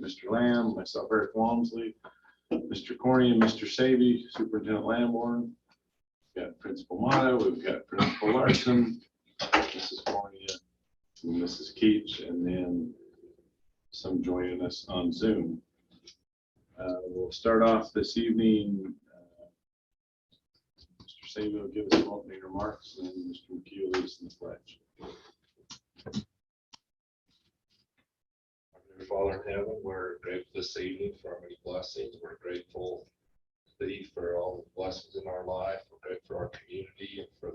Mr. Lamb, myself, Eric Walmsley, Mr. Corney, and Mr. Savy, Superintendent Lamborn. We've got Principal Motta, we've got Principal Larson, Mrs. Corney, and Mrs. Keetch, and then some joining us on Zoom. We'll start off this evening. Mr. Savy will give us some opening remarks, and then Mr. McKee will lead us in the pledge. Father in heaven, we're grateful this evening for our many blessings. We're grateful to Thee for all the blessings in our life. We're grateful for our community and for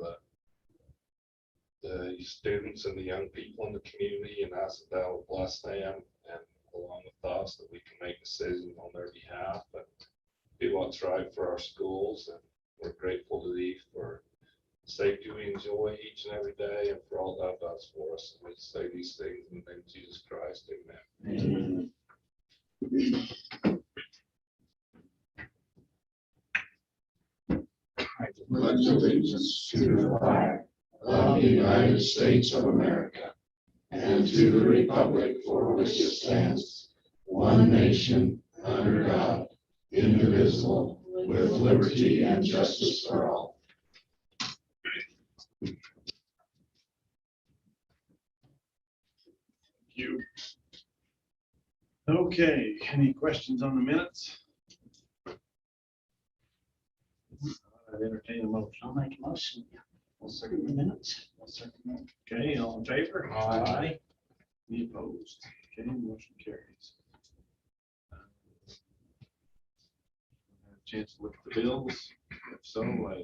the students and the young people in the community, and ask that Thou will bless them and along with us that we can make decisions on their behalf and do what's right for our schools. And we're grateful to Thee for the safety we enjoy each and every day and for all Thou does for us. And we say these things in the name of Jesus Christ. Amen. I pledge allegiance to the flag of the United States of America and to the republic for which it stands, one nation, under God, indivisible, with liberty and justice for all. Thank you. Okay, any questions on the minutes? I'd entertain a motion. I'll make a motion. I'll second the minutes. I'll second that. Okay, all in favor? Aye. Any opposed? Okay, motion carries. Have a chance to look at the bills. If so, I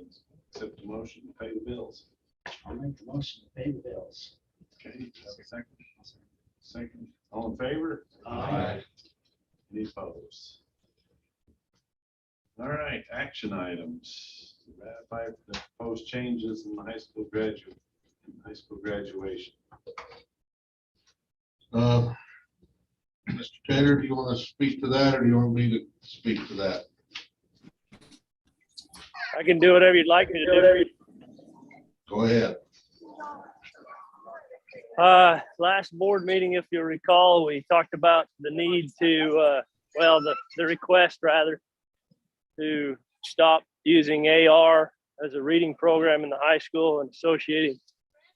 accept the motion to pay the bills. I'll make the motion to pay the bills. Okay, have a second. Second. All in favor? Aye. Any opposed? All right, action items. Ratify the proposed changes in the high school graduation. Mr. Taylor, do you want to speak to that, or do you want me to speak to that? I can do whatever you'd like me to do. Go ahead. Last board meeting, if you'll recall, we talked about the need to, the request rather, to stop using AR as a reading program in the high school and associating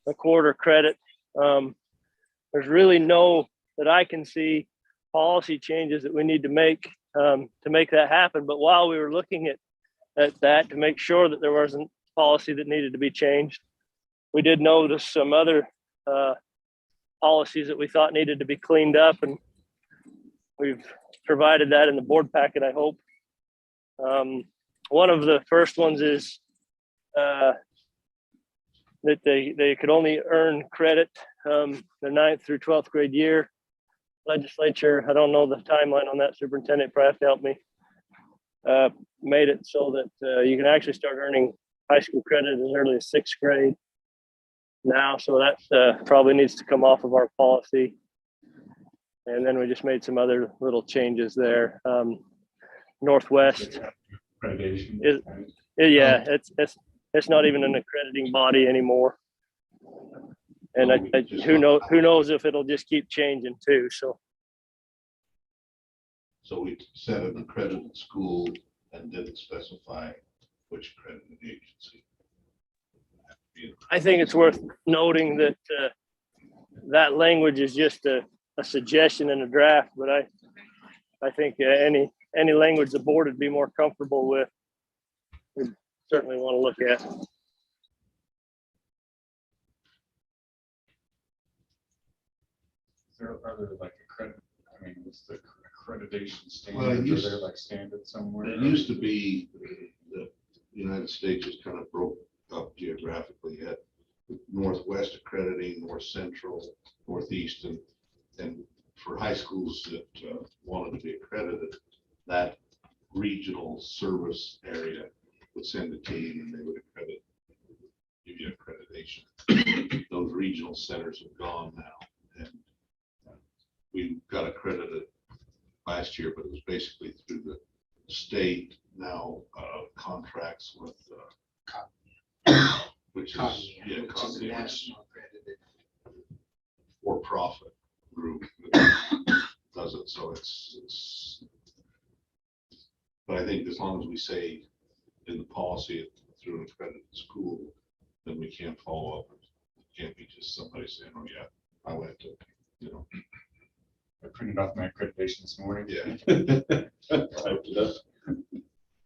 a quarter credit. There's really no, that I can see, policy changes that we need to make that happen. But while we were looking at that to make sure that there wasn't policy that needed to be changed, we did notice some other policies that we thought needed to be cleaned up, and we've provided that in the board packet, I hope. One of the first ones is that they could only earn credit the 9th through 12th grade year. Legislature, I don't know the timeline on that, superintendent, probably have to help me, made it so that you can actually start earning high school credit as early as 6th grade now. So that probably needs to come off of our policy. And then we just made some other little changes there. Northwest is, yeah, it's not even an accrediting body anymore. And who knows if it'll just keep changing too. So we set an accredited school and didn't specify which accredited agency. I think it's worth noting that that language is just a suggestion in a draft, but I think any language the board would be more comfortable with, we'd certainly want to look at. Are there like what's the accreditation standard? Well, Are there like standards somewhere? It used to be the United States was kind of broke up geographically. You had Northwest accrediting, North Central, Northeast, and for high schools that wanted to be accredited, that regional service area would send a team and they would accredit, give you accreditation. Those regional centers have gone now, and we got accredited last year, but it was basically through the state now contracts with which is national accredited for-profit group that does it. So it's But I think as long as we say in the policy through an accredited school, then we can't follow up. It can't be just somebody saying, oh yeah, I went to, you know. I printed off my accreditation this morning. Yeah. Typed it up.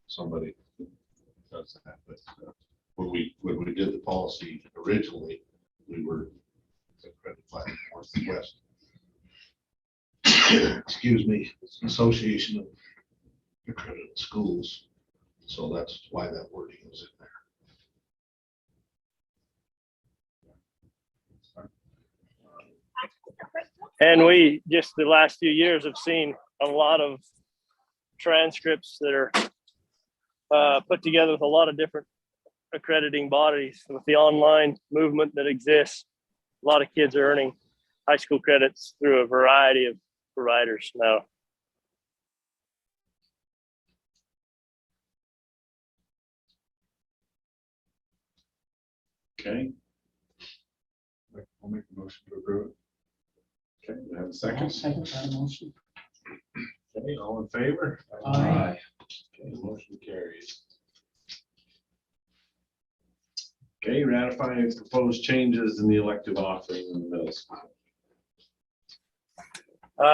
Somebody does that, but when we did the policy originally, we were accredited by the Northwest. Excuse me, Association of Accredited Schools. So that's why that wording was in there. And we just the last few years have seen a lot of transcripts that are put together with a lot of different accrediting bodies. With the online movement that exists, a lot of kids are earning high school credits through a variety of providers now. Okay, I'll make a motion to approve it. okay, we have a I'll second. second that motion. Okay, all in favor? Aye. Okay, motion carries. Okay, ratifying proposed changes in the elective offering in the middle school.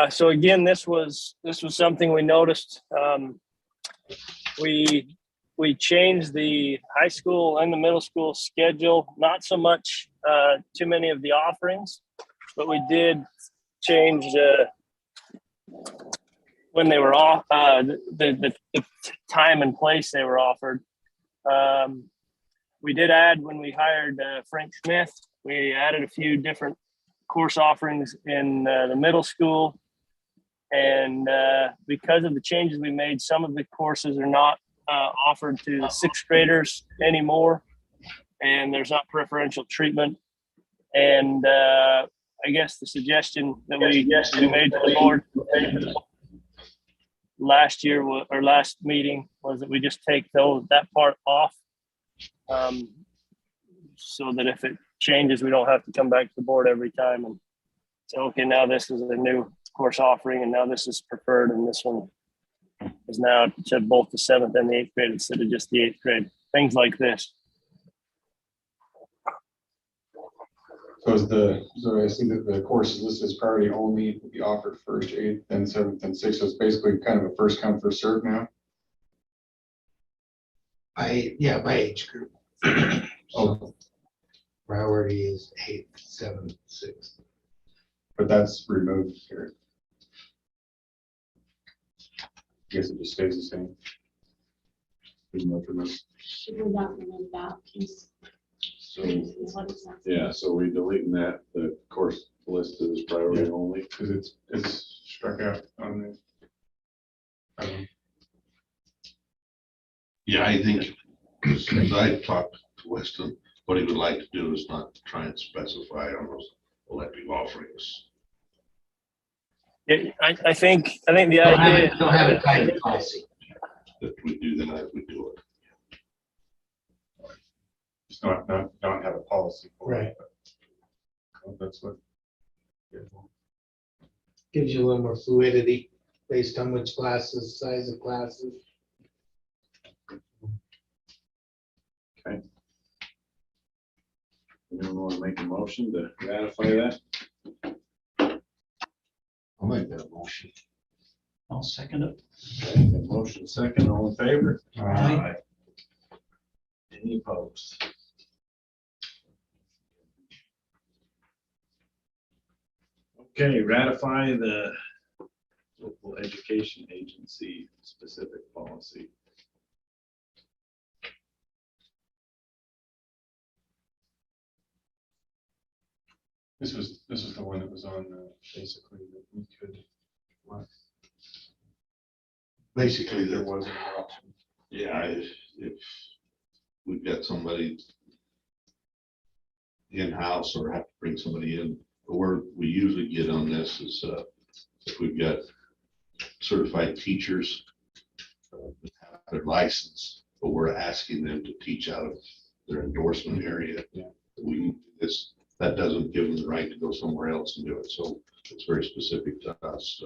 So again, this was something we noticed. We changed the high school and the middle school schedule, not so much too many of the offerings, but we did change when they were off, the time and place they were offered. We did add, when we hired Frank Smith, we added a few different course offerings in the middle school. And because of the changes we made, some of the courses are not offered to the sixth graders anymore, and there's not preferential treatment. And I guess the suggestion that we made to the board last year or last meeting was that we just take that part off, so that if it changes, we don't have to come back to the board every time and say, okay, now this is a new course offering, and now this is preferred, and this one is now to both the 7th and the 8th grade instead of just the 8th grade. Things like this. So I see that the course is listed as priority only, will be offered first, 8th, then 7th, and 6th. So it's basically kind of a first come, first serve now. By age group. Oh, Priority is 8th, 7th, 6th. but that's removed here. I guess it just stays the same. There's no removed. Should we not remove that piece? So, Is what it's not. yeah, so we deleting that, the course listed as priority Yeah. only. Because it's struck out on the. Yeah, I think, as I talked to Weston, what he would like to do is not try and specify on those elective offerings. Yeah, I think the idea. Don't have it tied to policy. If we do that, if we do it. Just not have a policy for it. Right. But that's what. Gives you a little more fluidity based on which classes, size of classes. Anyone want to make a motion to ratify that? I'll make that motion. I'll second it. Okay, a motion second, all in favor? Aye. Any opposed? Okay, ratify the local education agency specific policy. This was the one that was on basically that we could. Basically, There there was, wasn't an option. yeah, if we've got somebody in-house or have to bring somebody in, the word we usually get on this is if we've got certified teachers that have their license, but we're asking them to teach out of their endorsement area. Yeah. That doesn't give them the right to go somewhere else and do it. So it's very specific to us.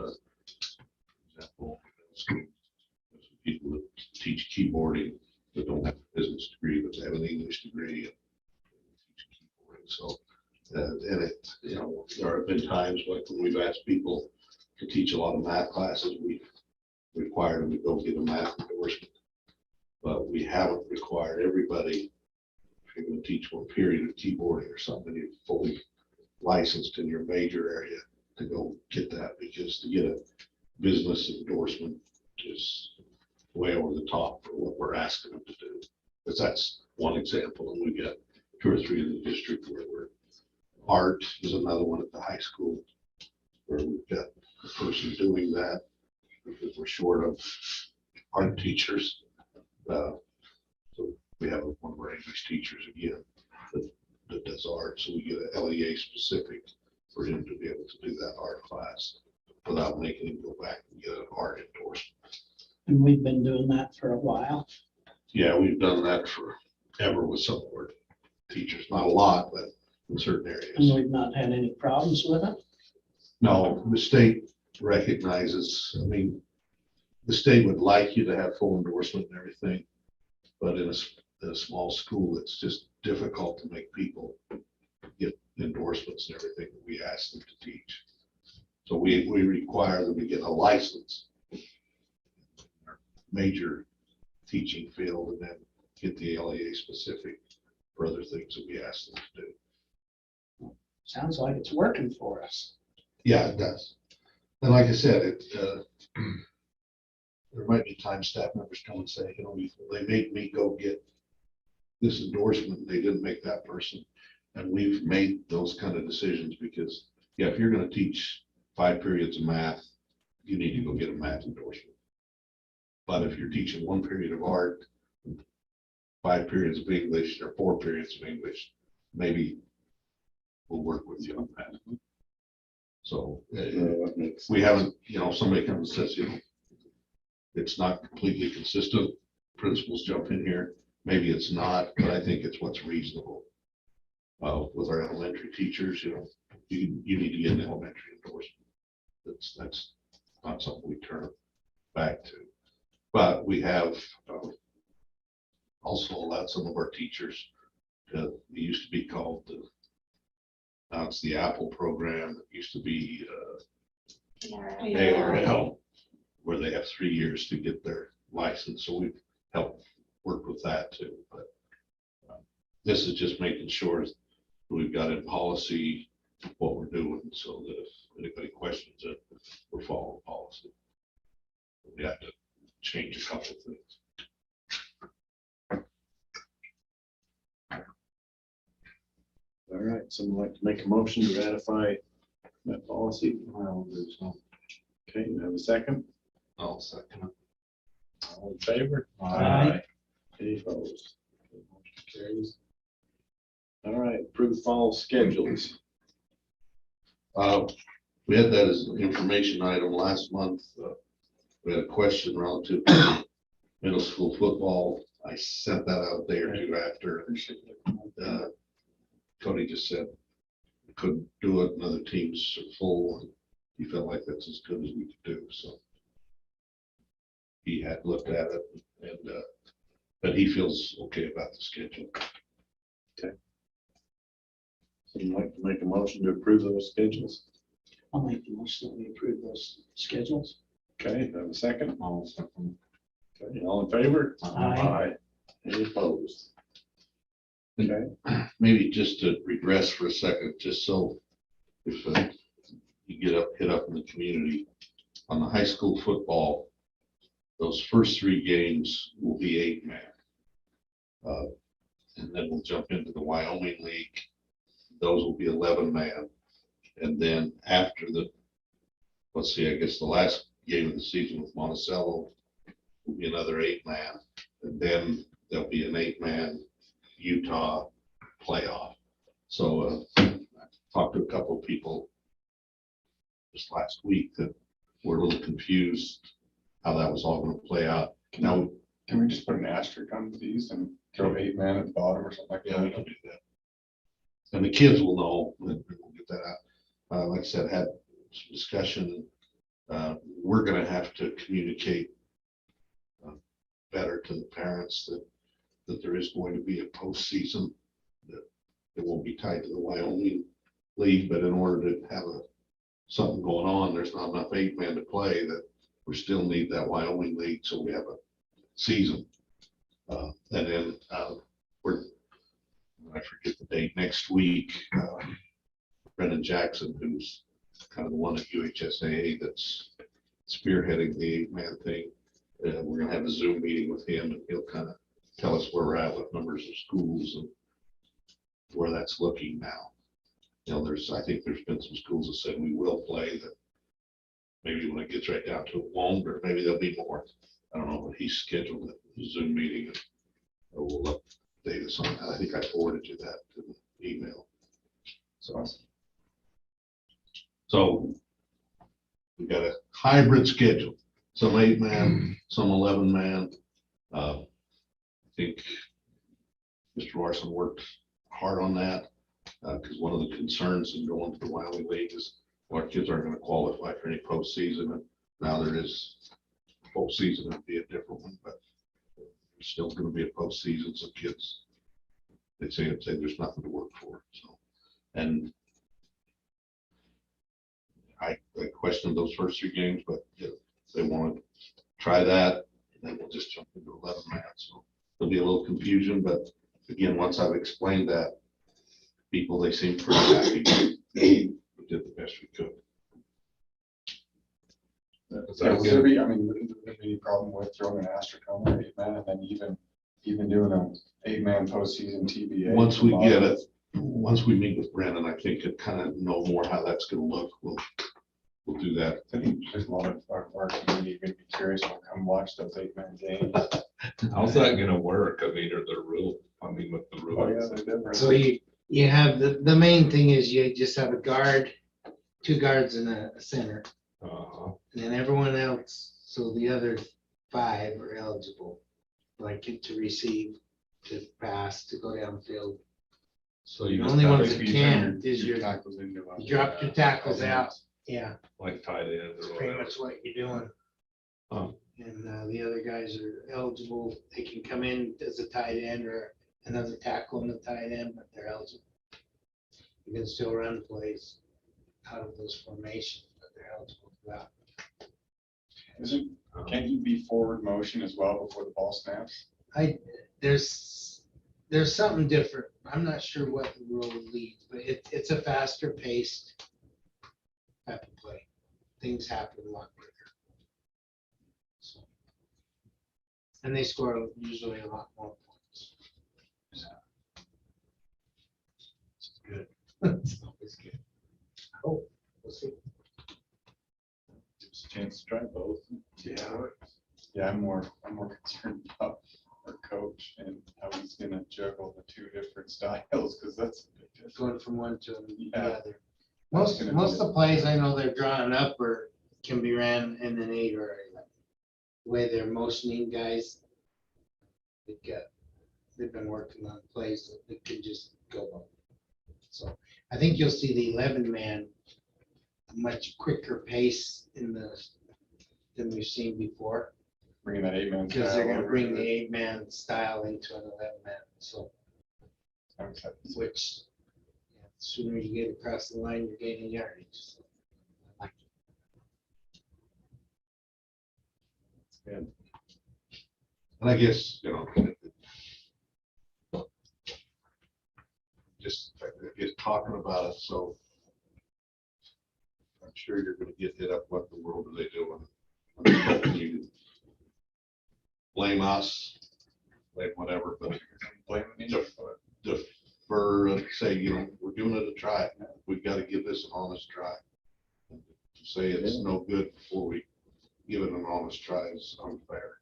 keyboarding that don't have a business degree, but they have an English degree. And teach keyboarding. So, and it, you know, there have been times like when we've asked people to teach a lot of math classes, we've required them to go get a math endorsement. But we haven't required everybody, if you're going to teach one period of keyboarding or something, you're fully licensed in your major area to go get that, because to get a business endorsement is way over the top for what we're asking them to do. Because that's one example, and we've got 2 or 3 in the district where we're, art is another one at the high school where we've got a person doing that because we're short of art teachers. So we have one of our English teachers again that does art, so we get an LEA specific for him to be able to do that art class without making him go back and get an art endorsement. And we've been doing that for a while. Yeah, we've done that forever with some of our teachers, not a lot, but in certain And areas. we've not had any problems with it. No, the state recognizes, I mean, the state would like you to have full endorsement and everything, but in a small school, it's just difficult to make people get endorsements and everything that we ask them to teach. So we require them to get a license, major teaching field, and then get the LEA specific for other things that we ask them to do. Sounds like it's working for us. Yeah, it does. And like I said, it, there might be times staff members come and say, you know, they made me go get this endorsement, they didn't make that person. And we've made those kind of decisions because, yeah, if you're gonna teach 5 periods of math, you need to go get a math endorsement. But if you're teaching 1 period of art, 5 periods of English, or 4 periods of English, maybe we'll work with you on that. So we haven't, you know, somebody comes and says, you know, it's not completely consistent, principals jump in here, maybe it's not, but I think it's what's reasonable. With our elementary teachers, you know, you need to get an elementary endorsement. That's not something we turn back to. But we have also allowed some of our teachers to, it used to be called now it's the Apple program. It used to be ARL, where they have 3 years to get their license. So we've helped work with that too. But this is just making sure that we've got in policy what we're doing, so that if anybody questions it, we're following policy. We have to change a couple of things. All right, someone like to make a motion to ratify that policy? Okay, you have a second? I'll second it. All in favor? Aye. Any opposed? Okay, motion carries. All right, approve fall schedules. We had that as an information item last month. We had a question relative to middle school football. I sent that out a day or two after. Cody just said we couldn't do it, and other teams are full, and he felt like that's as good as we could do. So he had looked at it, and but he feels okay about the schedule. Someone like to make a motion to approve those schedules? I'll make the motion that we approve those schedules. Okay, have a second? I'll second. Okay, all in favor? Aye. Any opposed? Okay, Maybe just to regress for a second, just so if you hit up in the community on the high school football, those first 3 games will be 8-man. And then we'll jump into the Wyoming League. Those will be 11-man. And then after let's see, I guess the last game of the season with Monticello will be another 8-man. And then there'll be an 8-man Utah playoff. So I talked to a couple of people just last week that were a little confused how that was all going to play out. Now, Can we just put an asterisk on these and throw 8-man at the bottom or something like yeah, we that? can do that. And the kids will know, and we'll get that out. Like I said, had some discussion. We're going to have to communicate better to the parents that there is going to be a postseason, that it won't be tied to the Wyoming league, but in order to have something going on, there's not enough 8-man to play, that we still need that Wyoming league, so we have a season. And then I forget the date, next week, Brendan Jackson, who's kind of the one at UHSAA that's spearheading the 8-man thing. We're gonna have a Zoom meeting with him, and he'll kind of tell us where we're at with numbers of schools and where that's looking now. You know, I think there's been some schools that said we will play, that maybe when it gets right down to it won't, or maybe there'll be more. I don't know, but he's scheduled a Zoom meeting, and we'll update us on that. I think I forwarded you that to the email. So we've got a hybrid schedule, some 8-man, some 11-man. I think Mr. Larson worked hard on that, because one of the concerns in going to the Wyoming League is our kids aren't going to qualify for any postseason. And now there is postseason, it'd be a different one, but there's still going to be a postseason. So kids, they say there's nothing to work for. So, and I questioned those first 3 games, but if they want to try that, then we'll just jump into 11-man. So there'll be a little confusion, but again, once I've explained that, people, they seem pretty happy. We did the best we could. Yeah, would there be, I mean, would there be any problem with throwing an asterisk on there, 8-man, and then even doing an 8-man postseason TBA? Once we get it, once we meet with Brandon, I think to kind of know more how that's going to look, we'll do that. I think there's a lot of our community going to be curious, will come watch those 8-man games. How's that gonna work? I mean, are there rules? I mean, with the Oh, yeah, rules? they're different. So you have the main thing is you just have a guard, 2 guards and a center, and then everyone else, so the other 5 are eligible, like to receive, to pass, to go downfield. So The you only just ones have that You can't turn is your, tackles into you drop your tackles out, yeah, like tight ends that's or pretty whatever. much what you're doing. Oh. And the other guys are eligible, they can come in as a tight end or another tackle in the tight end, but they're eligible. You can still run plays out of those formations, but they're eligible for that. Can't you be forward motion as well before the ball snaps? There's something different. I'm not sure what the rule leads, but it's a faster paced type of play. Things happen a lot quicker. So, and they score usually a lot more points. It's good. It's always good. Oh, we'll see. Gives a chance to try both. Yeah, I'm more concerned about our coach and how he's gonna juggle the 2 different styles, because that's a big difference. Going from one to the Yeah. other. Most of the plays I know they're drawing up or can be ran in an 8 or 11. The way they're motioning guys, they've been working on plays that they can just go on. So I think you'll see the 11-man much quicker pace than we've seen before, Bringing that 8-man. because they're style gonna over bring to the it. 8-man style into an 11-man. So I'm excited to see. which the sooner you get across the line, you're gaining yardage. So, I like it. And I guess, just talking about it, so I'm sure you're going to get hit up. What the world are they doing? I'm just hoping you blame us, blame whatever, but Blame me. defer and say, we're doing it a try. We've got to give this an honest try. To say it's no good before we give it an honest try is unfair.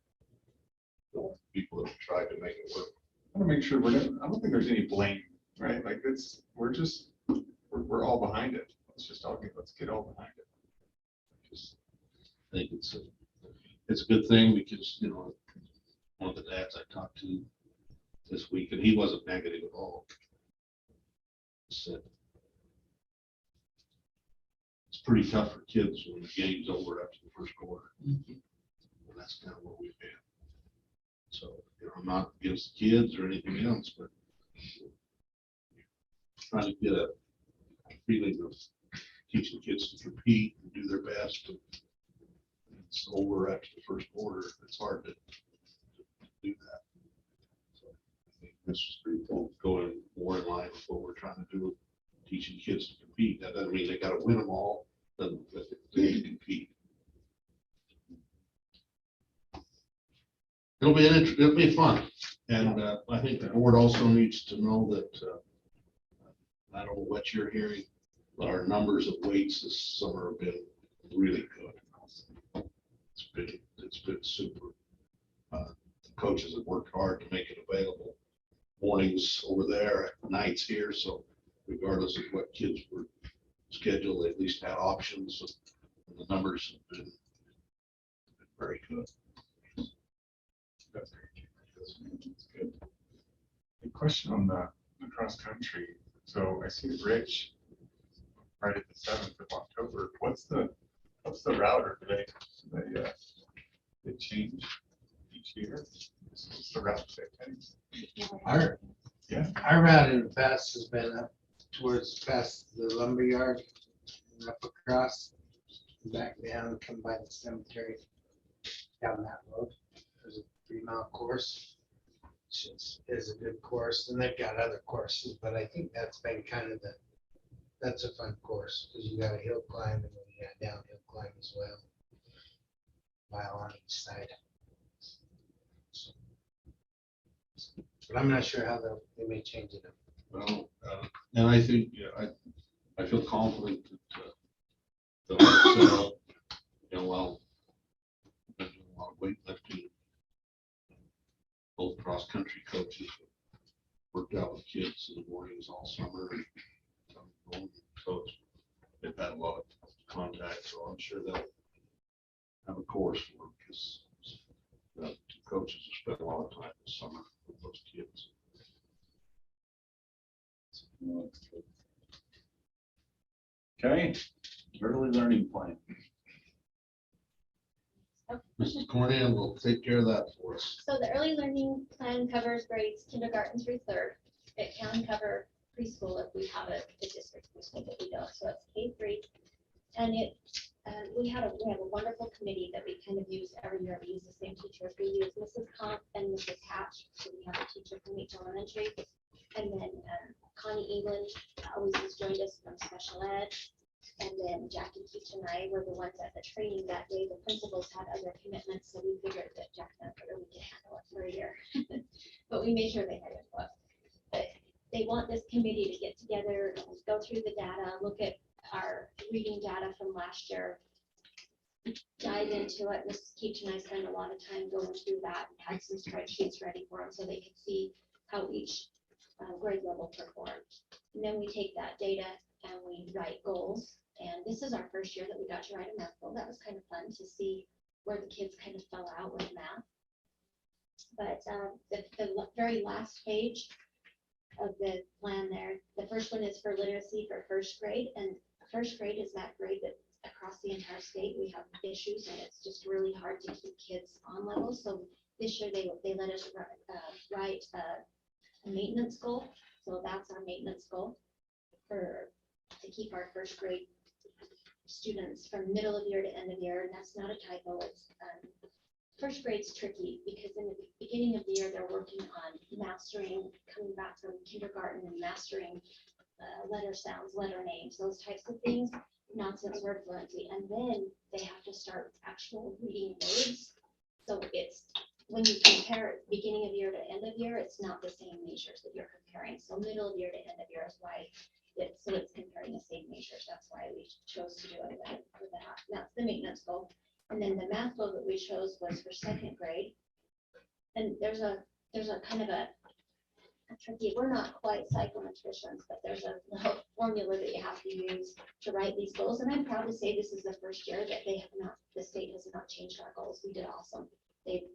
The people that have tried to make it work. I want to make sure I don't think there's any blame, right? Like we're all behind it. Let's get all behind it. Just think it's a good thing, because one of the dads I talked to this week, and he wasn't negative at all, said it's pretty tough for kids when the game's over after the first quarter. And that's kind of what we've been. I'm not against the kids or anything else, but trying to get a feeling of teaching kids to compete and do their best. And it's over after the first quarter. It's hard to do that. So I think this is pretty cool. Going more in line with what we're trying to do, teaching kids to compete. That doesn't mean they got to win them all, but they need to compete. It'll be fun. And I think the board also needs to know that, I don't know what you're hearing, but our numbers of weights this summer have been really good. It's been super. The coaches have worked hard to make it available. Mornings over there, nights here. So regardless of what kids were scheduled, they at least had options. And the numbers have been very good. That's good. A question on the cross country. So I see Rich right at the 7th of October. What's the route, or do they change each year? What's the route they take? Our route in the past has been up towards past the lumberyard and up across, back down, come by the cemetery, down that road. There's a 3-mile course, which is a good course, and they've got other courses, but I think that's been kind of that's a fun course, because you got a hill climb and then you got downhill climb as well, mile on each side. But I'm not sure how they may change it up. Well, and I think, I feel confident that they'll set up, while a lot of weightlifting, both cross-country coaches worked out with kids in the mornings all summer. So they've had a lot of contact, so I'm sure they'll have a course for them, because the two coaches have spent a lot of time this summer with those kids. Okay, early learning plan. Mrs. Cornell will take care of that for us. So the early learning plan covers grades kindergarten through 3rd. It can cover preschool if we have a district preschool, but we don't. So it's K-3. And we have a wonderful committee that we kind of use every year. We use the same teachers. We use Mrs. Comp and Mrs. Hatch. So we have a teacher from each elementary. And then Connie England always has joined us from special ed. And then Jackie Keetch and I were the ones at the training that day. The principals had other commitments, so we figured that Jack and I we could handle it for a year. But we made sure they had input. But they want this committee to get together, and go through the data, look at our reading data from last year, dive into it. Mrs. Keetch and I spent a lot of time going through that, had some spreadsheets ready for them so they could see how each grade level performed. And then we take that data and we write goals. And this is our first year that we got to write a math goal. That was kind of fun to see where the kids kind of fell out with math. But the very last page of the plan there, the first one is for literacy for 1st grade. And 1st grade is that grade that across the entire state we have issues, and it's just really hard to keep kids on level. So this year they let us write a maintenance goal. So that's our maintenance goal to keep our 1st grade students from middle of year to end of year. And that's not a typo. It's 1st grade's tricky because in the beginning of the year they're working on mastering, coming back from kindergarten and mastering letter sounds, letter names, those types of things, nonsense word fluency, and then they have to start actual reading words. So it's when you compare it beginning of year to end of year, it's not the same measures that you're comparing. So middle of year to end of year is why it's comparing the same measures. That's why we chose to do it for that. That's the maintenance goal. And then the math goal that we chose was for 2nd grade. And there's a kind of a tricky, we're not quite psychometricians, but there's a little formula that you have to use to write these goals. And I'm proud to say this is the first year that the state has not changed our goals. We did awesome.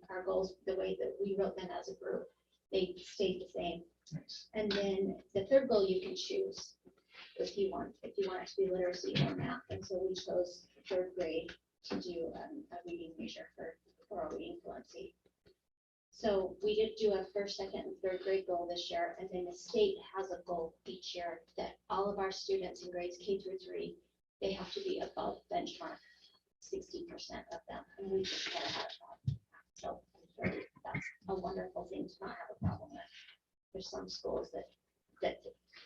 Our goals, the way that we wrote them as a group, they stayed the same. Nice. And then the 3rd goal you can choose if you want it to be literacy or math. And so we chose 3rd grade to do a reading measure for oral reading fluency. So we did do a first, second, and third grade goal this year, and then the state has a goal each year that all of our students in grades K through 3, they have to be above benchmark, 60% of them, and we just got out of that. So that's a wonderful thing to not have a problem with. There's some schools that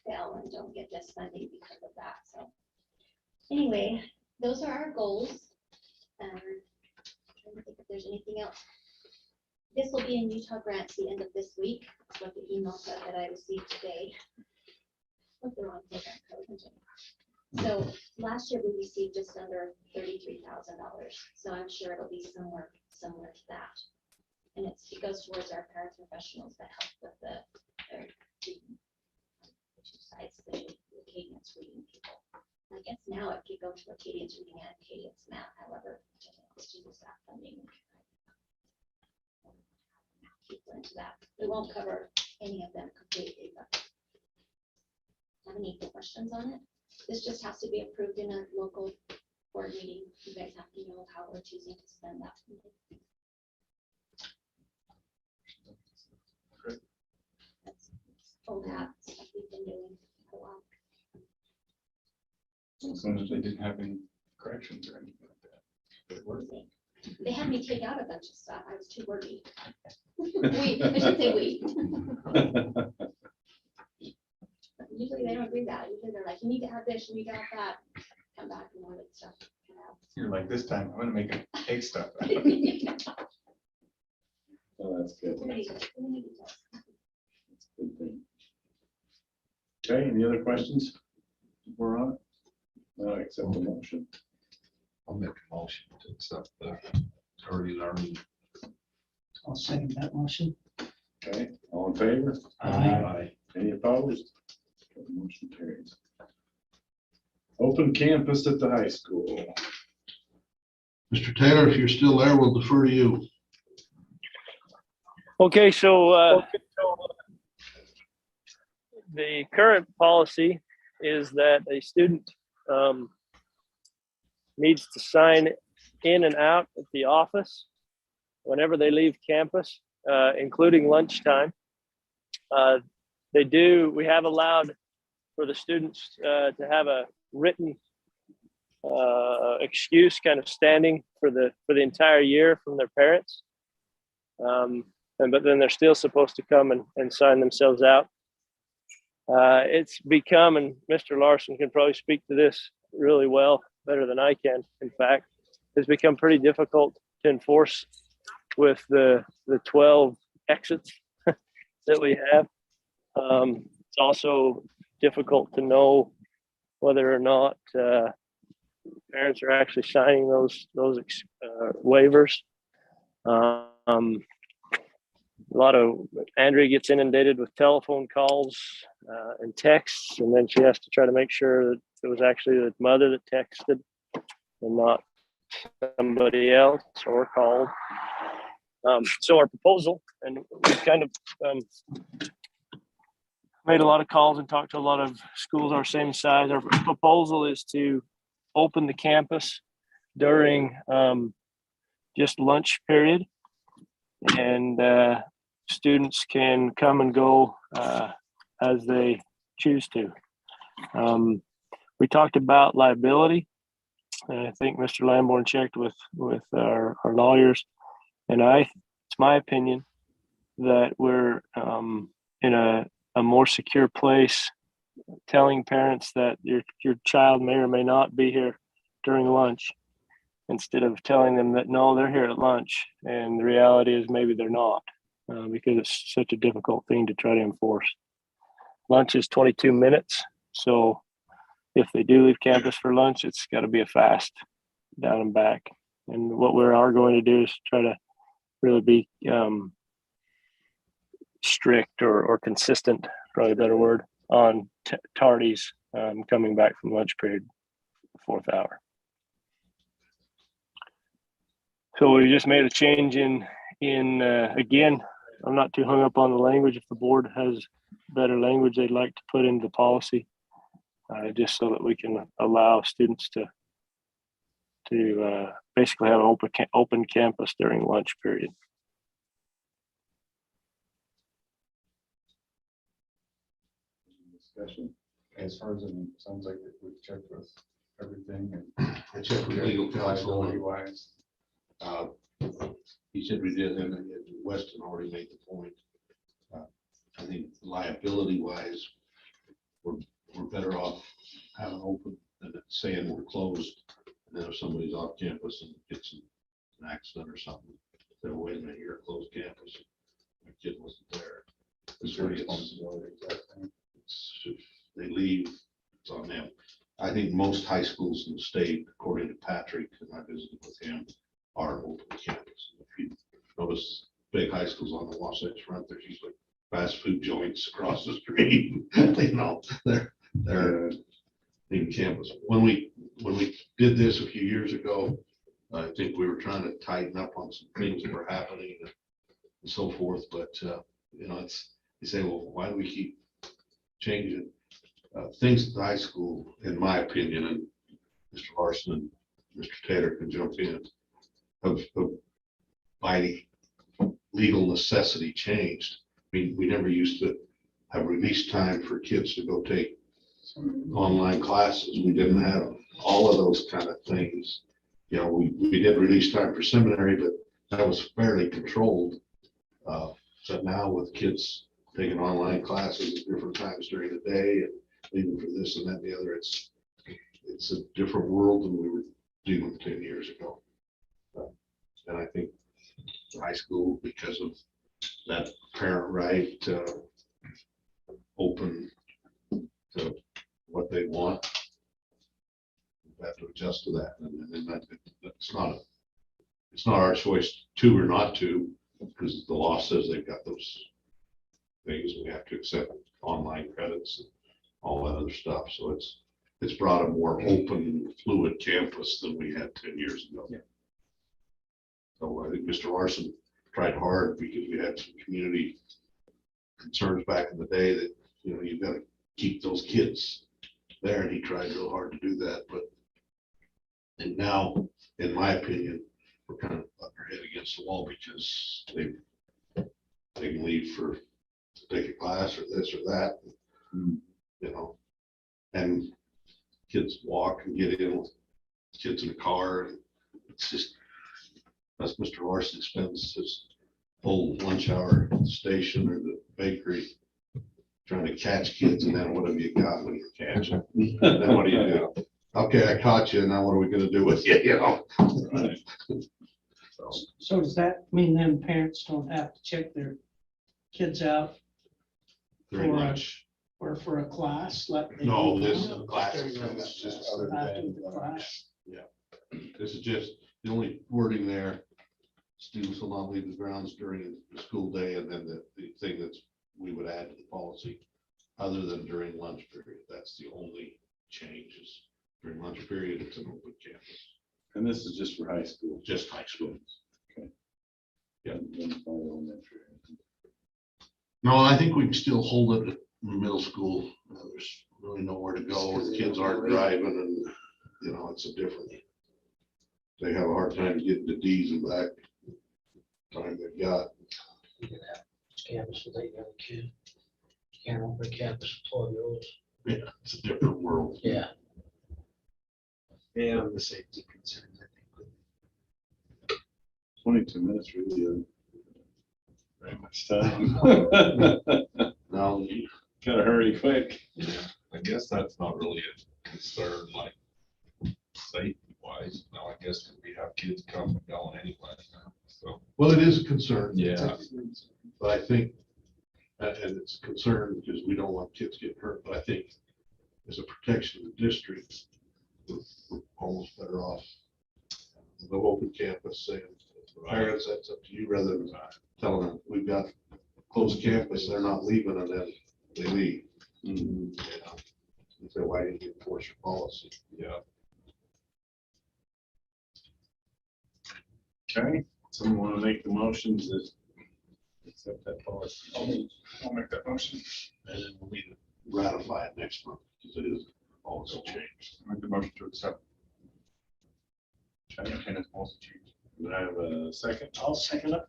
fail and don't get this funding because of that. So anyway, those are our goals. Trying to think if there's anything else. This will be in Utah grants the end of this week. That's what the email said that I received today. What's the wrong program code? So last year we received just under $33,000. So I'm sure it'll be somewhere similar to that. And it goes towards our paraprofessionals that help with the sides, the cadence reading people. I guess now it could go to cadence reading and cadence math, however, students have funding. People into that. We won't cover any of them completely, but have any questions on it? This just has to be approved in a local board meeting. You guys have to know how we're choosing to spend that. That's old hat stuff we've been doing for a while. As long as they didn't have any corrections or anything like that. It worked. They had me take out a bunch of stuff. I was too wordy. I should say we. Usually they don't do that. Usually they're like, you need to have this, you need to have that. Come back and all that stuff. You're like, this time I'm gonna make it take stuff. Oh, that's good. Pretty good. Good thing. Okay, any other questions? We're on it. No, accept the motion. I'll make a motion to accept the early learning. I'll second that motion. Okay, all in favor? Aye. Any opposed? Okay, motion carries. Open campus at the high school. Mr. Taylor, if you're still there, we'll defer to you. Okay, so the current policy is that a student needs to sign in and out at the office whenever they leave campus, including lunchtime. We have allowed for the students to have a written excuse kind of standing for the entire year from their parents. But then they're still supposed to come and sign themselves out. It's become, and Mr. Larson can probably speak to this really well, better than I can, in fact, it's become pretty difficult to enforce with the 12 exits that we have. It's also difficult to know whether or not parents are actually signing those waivers. A lot of Andrea gets inundated with telephone calls and texts, and then she has to try to make sure that it was actually the mother that texted and not somebody else or called. So our proposal, and we kind of made a lot of calls and talked to a lot of schools our same size. Our proposal is to open the campus during just lunch period, and students can come and go as they choose to. We talked about liability, and I think Mr. Lamborn checked with our lawyers, and it's my opinion that we're in a more secure place telling parents that your child may or may not be here during lunch, instead of telling them that no, they're here at lunch, and the reality is maybe they're not, because it's such a difficult thing to try to enforce. Lunch is 22 minutes, so if they do leave campus for lunch, it's got to be a fast down and back. And what we are going to do is try to really be strict or consistent, probably a better word, on tardies coming back from lunch period, 4th hour. So we just made a change in again, I'm not too hung up on the language. If the board has better language they'd like to put into the policy, just so that we can allow students to basically have an open campus during lunch period. discussion. As far as, it sounds like that we've checked with everything and. I checked with legal counsel. Liability wise. He said we did, and Weston already made the point. I think liability wise, we're better off having open than saying we're closed. And then if somebody's off campus and gets an accident or something, they're wait a minute, you're a closed campus. My kid wasn't there. It's your responsibility. Exactly. If they leave, it's on them. I think most high schools in the state, according to Patrick, and I visited with him, are open campus. If you notice big high schools on the Wasatch Front, there's usually fast food joints across the street. You know, they're in campus. When we did this a few years ago, I think we were trying to tighten up on some things that were happening and so forth. But you know, you say, well, why do we keep changing things at the high school? In my opinion, and Mr. Larson and Mr. Taylor can jump in, of by legal necessity changed. I mean, we never used to have release time for kids to go take online classes. We didn't have all of those kind of things. You know, we did release time for seminary, but that was fairly controlled. But now with kids taking online classes at different times during the day and leaving for this and that and the other, it's a different world than we were dealing with 10 years ago. And I think high school, because of that parent right, open to what they want, we have to adjust to that. And it's not our choice to or not to, because the law says they've got those things. We have to accept online credits and all that other stuff. So it's brought a more open, fluid campus than we had 10 years ago. Yeah. So I think Mr. Larson tried hard because we had some community concerns back in the day that, you know, you've got to keep those kids there, and he tried real hard to do that. And now, in my opinion, we're kind of up our head against the wall because they can leave to take a class or this or that, you know, and kids walk and get in with kids in a car. And it's just, that's Mr. Larson spends his whole lunch hour at the station or the bakery trying to catch kids, and then what have you got when you catch them? Then what do you do? Okay, I caught you, and now what are we gonna do with you, you know? Right. So does that mean then parents don't have to check their kids out During For a- lunch. or for a class? No, this is During a class. lunch. This is just Other After than the class. This is just the only wording there. Students will not leave the grounds during the school day, and then the thing that's, we would add to the policy, other than during lunch period. That's the only changes. During lunch period, it's an open campus, And this is just for high school. just high school. Yeah. No, I think we can still hold it in the middle school. There's really nowhere to go. The kids aren't driving, and, you know, it's a different. They have a hard time getting to D's and back. Time they've got. Campus with 8 young kids. Can't open campus with 12-year-olds. Yeah, it's a different world. Yeah. Yeah, the safety concerns, I think. 22 minutes really isn't very much time. Now, Gotta hurry quick. Yeah, I guess that's not really a concern, like safety wise. Now, I guess 'cause we have kids coming and going anyway. So, well, it is a concern. yeah, But I think, and it's a concern because we don't want kids getting hurt, but I think as a protection of the district, we're almost better off. The open campus saying, parents, that's up to you, rather than telling them, we've got closed campus, they're not leaving, and then they leave. You know, you say, why didn't you enforce your policy? yeah. Okay, someone want to make the motions that accept that policy? I'll make that motion. And then we'll need to ratify it next month, because it is also changed. I'll make the motion to accept. Tennis policy change. Do I have a second? I'll second it.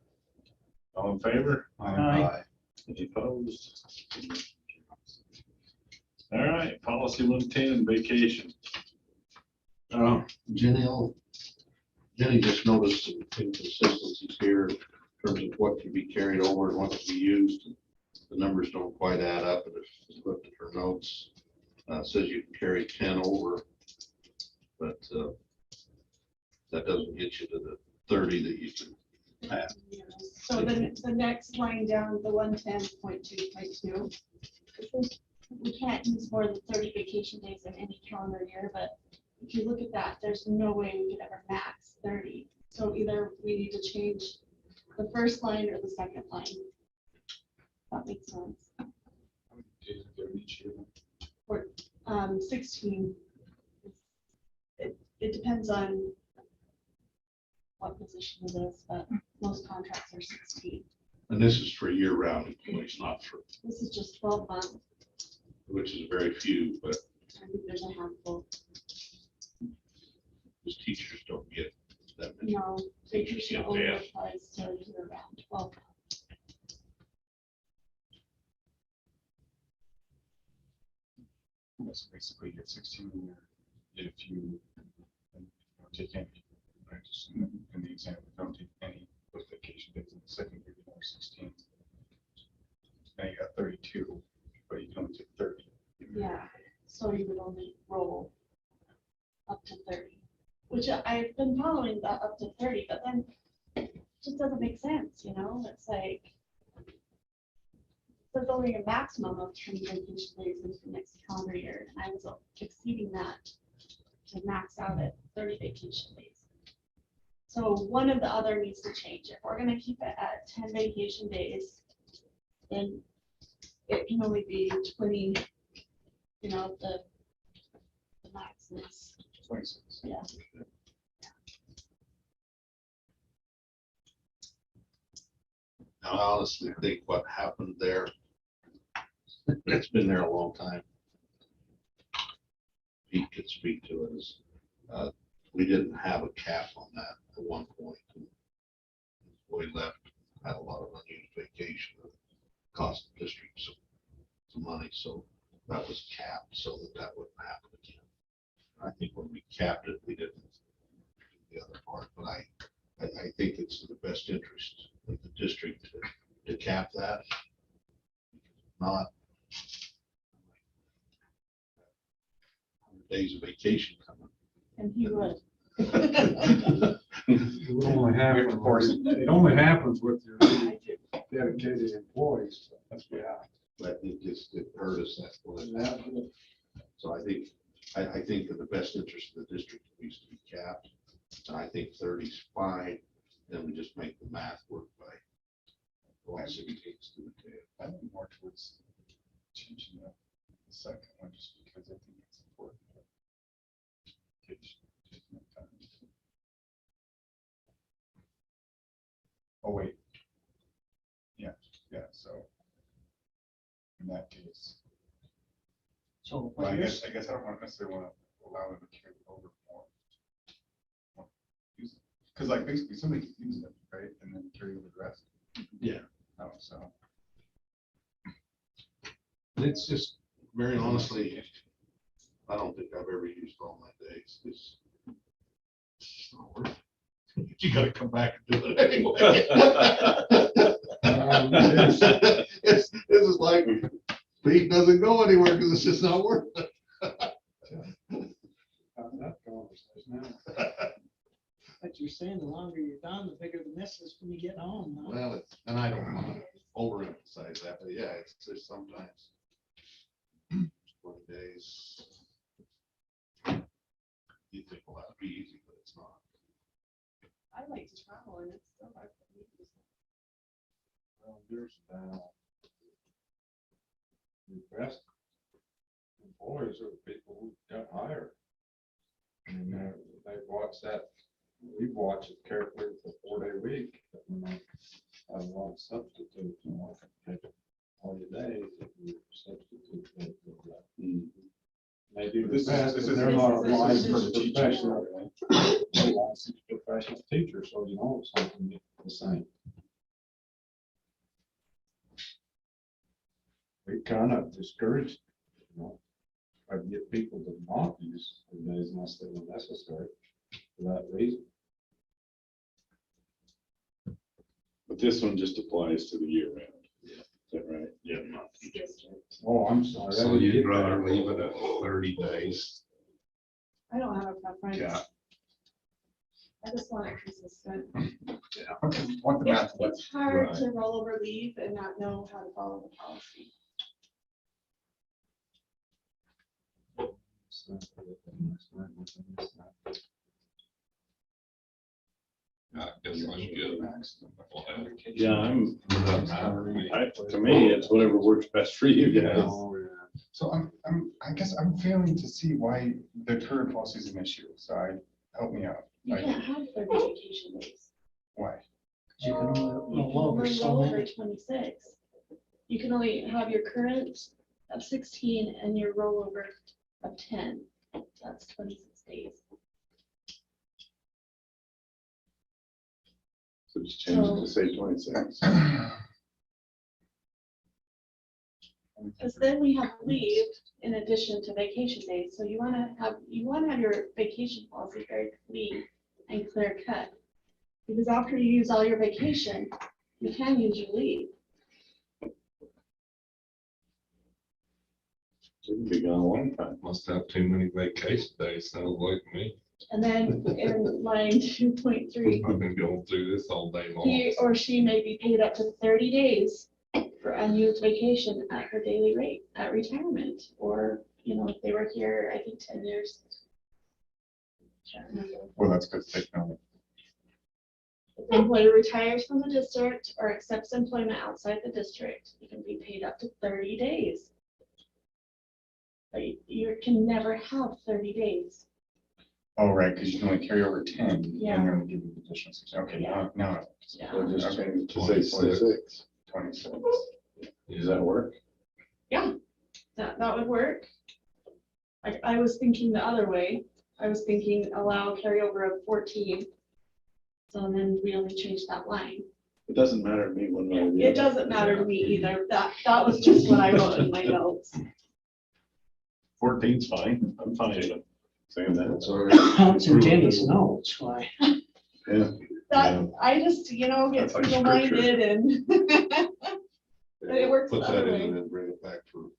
All in favor? Aye. Any opposed? All right, policy 110, vacation. Jenny just noticed some inconsistencies here in terms of what can be carried over and what can be used. The numbers don't quite add up, and if you looked at her notes, it says you can carry 10 over, but that doesn't get you to the 30 that you can have. So the next line down, the 110.2.2. We can't use more than 30 vacation days in any calendar year, but if you look at that, there's no way we could ever max 30. So either we need to change the first line or the second line. That makes sense. How many days are there each year? 16. It depends on what position it is, but most contracts are 16. And this is for year-round employees, not for, This is just 12 months. which is very few, but I think there's a handful. these teachers don't get that many. No, Teachers vacation get only that. applies to year round 12 months. That's basically get 16 a year if you don't take any. Right? Just in the example, don't take any of those vacation days in the second year, you know, 16. Now you got 32, but you can only take 30. Yeah, so you would only roll up to 30, which I've been following that up to 30, but then it just doesn't make sense, you know? It's like, there's only a maximum of 10 vacation days into the next calendar year, and I was exceeding that to max out at 30 vacation days. So one of the other needs to change. If we're gonna keep it at 10 vacation days, then it can only be 20, you know, the max is, 26. yeah. I honestly think what happened there, it's been there a long time. Pete could speak to it, is we didn't have a cap on that at one point. We left, had a lot of unused vacation, cost the district some money, so that was capped so that wouldn't happen again. I think when we capped it, we didn't do the other part, but I think it's in the best interest of the district to cap that. Not 100 days of vacation coming. And he would. It only happens, it only happens with your dedicated employees. That's But it hurt us that way. So I think in the best interest of the district, it needs to be capped. And I think 30 is fine. Then we just make the math work by going 16 to the 10. I think more towards changing the second one just because I think it's important. Oh, wait. Yeah, so in that case, So well, what I you're, guess I don't necessarily want to allow them to carry over more. Because like basically somebody can use it, right, and then carry over the rest. Yeah. Oh, so. It's just, very honestly, I don't think I've ever used all my days. It's not worth it. You gotta come back and do it anyway. This is like, Pete doesn't go anywhere because it's just not worth it. that conversation. but you're saying the longer you're gone, the bigger the miss is when you get home. Huh? Well, and I don't want to overemphasize that, but yeah, it's just sometimes 20 days. You think, well, that'd be easy, but it's not. I like to travel and it's still hard for me to. Well, there's the best employees are the people who got hired. And they watch that, we watch it carefully for 4-day week. But when they have a lot of substitutes, you know, take all your days, if you substitute. They do This the is- best, this but is- they're not this is licensed just for the teachers. professional. They're licensed professional teachers, so you know it's something the same. We kind of discouraged, you know, try to get people to not use their days unless they were necessary for that reason. But this one just applies to the year round. Is that right? Yeah. Oh, I'm sorry. I So didn't you'd get rather that. leave it at 30 days? I don't have a preference. Yeah. I just want it consistent. Want the math. It's hard Right. to roll over leave and not know how to follow the policy. Yeah, to me, it's whatever works best for you guys. Oh, yeah. So I guess I'm failing to see why the current policy is an issue. So help me out. You Like, can't have 30 vacation days. why? You can only You roll can over only so roll over many. 26. You can only have your current of 16 and your rollover of 10. That's 26 days. So just change it to say 26. Because then we have leave in addition to vacation days. So you want to have your vacation policy very clean and clear cut. Because after you use all your vacation, you can use your leave. You can be gone a long time. Must have too many vacation days, sounds like me. And then in line 2.3, I've been going through this all day long. he or she may be paid up to 30 days for unused vacation at her daily rate at retirement. Or, if they were here, I think 10 years. Can't remember. Well, that's good to take note. If the employee retires from the district or accepts employment outside the district, you can be paid up to 30 days. But you can never have 30 days. Oh, right, because you can only carry over 10 and Yeah. they're only giving additional 6. Okay, now. Yeah. So just Okay. change it to say 26. 26. Does that work? That would work. I was thinking the other way. I was thinking allow carryover of 14. So then we only change that line. It doesn't matter to me one way or the It other. doesn't matter to me either. That was just what I wrote in my notes. 14's fine. I'm fine with saying that. It's intended to know, that's why. Yeah. That, I just, get That's like single-minded and But it works Put the that other in way. and then bring it back for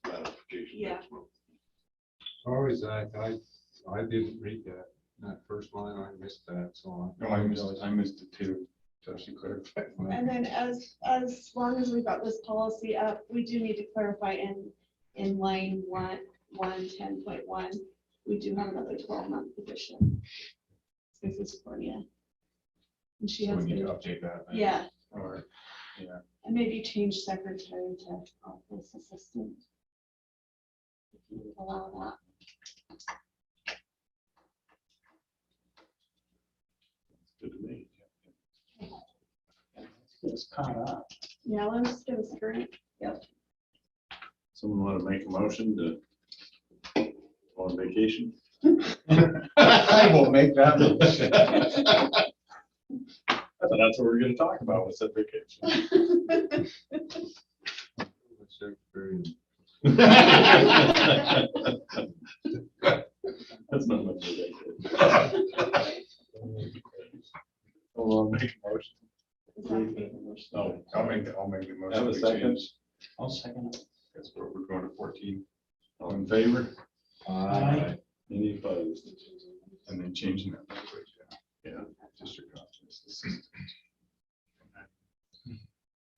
ratification Yeah. next month. Sorry, Zach, I didn't read that first line, I missed that, so. No, I missed it too. So she clarified. And then as long as we've got this policy up, we do need to clarify in line 110.1, we do have another 12-month position. This is Cornelia. And she So has we need to been, update that. then. yeah, Or, yeah. and maybe change secretary to office assistant. If you would allow that. Good to me. It's caught up. Yeah, let's just give us a current. Someone want to make a motion to go on vacation? I will make that motion. That's what we're gonna talk about with that vacation. That's not much of a vacation. I'll make a motion. Oh, I'll make the motion. Have a We second? change- I'll second it. That's where we're going to 14 all in favor? Aye. Any opposed? and then changing that language. Yeah. District office assistant.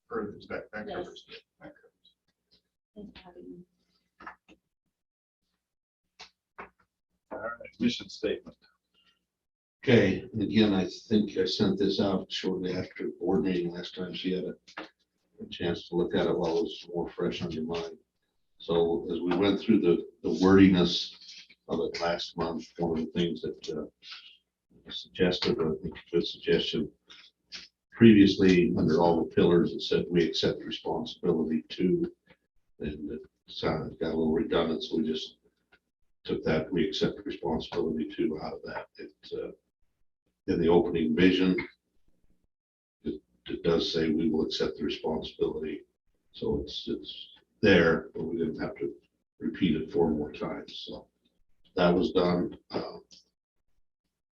Further, that Yes. covers it. That covers. All right, mission statement. Okay, again, I think I sent this out shortly after the board meeting last time, so you had a chance to look at it while it was more fresh on your mind. So as we went through the wordiness of it last month, one of the things that suggested, or I think a good suggestion, previously, under all the pillars, it said we accept responsibility to, and it sounded, got a little redundant, so we just took that, we accept responsibility to out of that. It, in the opening vision, it does say we will accept the responsibility. So it's there, but we didn't have to repeat it 4 more times. So that was done.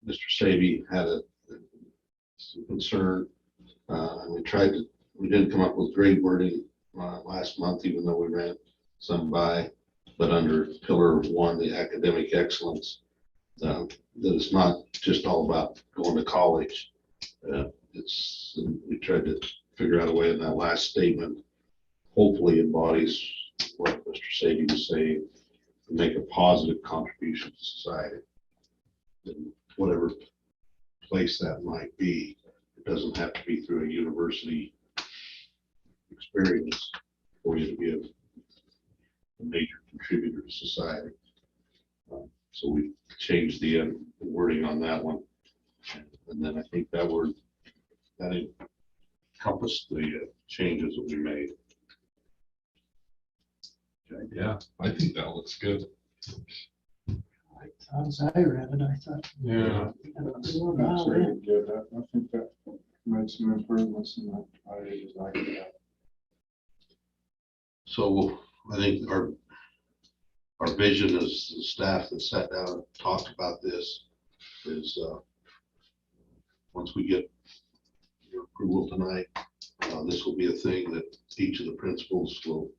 Mr. Savy had some concern. And we did come up with great wording last month, even though we ran some by, but under pillar 1, the academic excellence, that it's not just all about going to college. We tried to figure out a way in that last statement, hopefully embodies what Mr. Savy was saying, to make a positive contribution to society. In whatever place that might be, it doesn't have to be through a university experience for you to be a major contributor to society. So we changed the wording on that one. And then I think that encompassed the changes that we made. Okay. Yeah, I think that looks good. As I read it, I thought. Yeah. That's really good. I think that made some improvements in that. I really like that. So I think our vision as the staff that sat down and talked about this is, once we get your approval tonight, this will be a thing that each of the principals will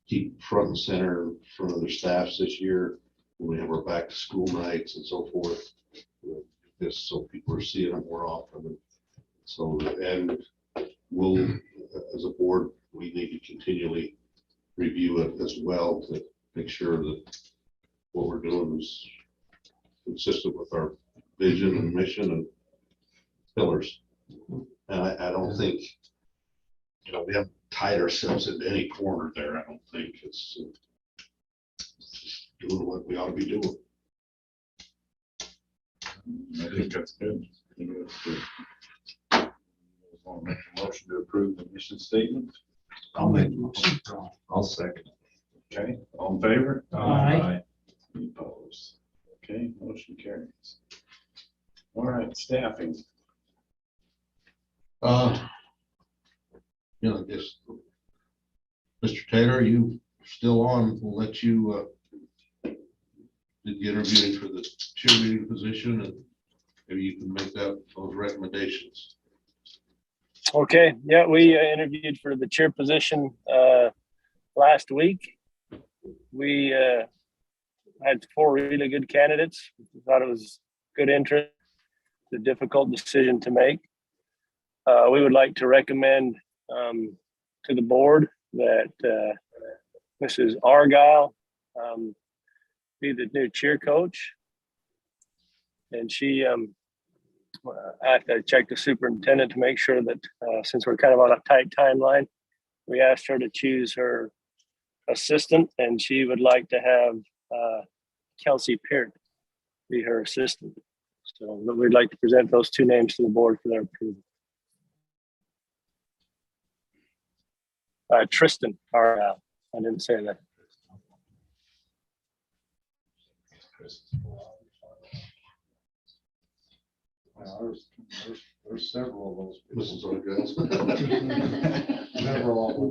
keep front and center in front of their staffs this year, when we have our back to school nights and so forth. Just so people are seeing it more often. So, and we'll, as a board, we need to continually review it as well to make sure that what we're doing is consistent with our vision and mission and pillars. And I don't think, we haven't tied ourselves into any corner there. I don't think it's just doing what we ought to be doing. I think that's good. Want to make a motion to approve the mission statement? I'll make the motion. I'll second. Okay, all in favor? Aye. Any opposed? Okay, motion carries. All right, staffing. I guess, Mr. Taylor, you still on? We'll let you did the interviewing for the cheerleading position, and maybe you can make those recommendations. Okay, yeah, we interviewed for the chair position last week. We had 4 really good candidates. We thought it was good interest. It's a difficult decision to make. We would like to recommend to the board that Mrs. Argyle be the new cheer coach. And she, I have to check the superintendent to make sure that since we're kind of on a tight timeline, we asked her to choose her assistant, and she would like to have Kelsey Peart be her assistant. So we'd like to present those 2 names to the board for their approval. Tristan Argyle. I didn't say that. There's several of those people. Mrs. Argyle. Several of them.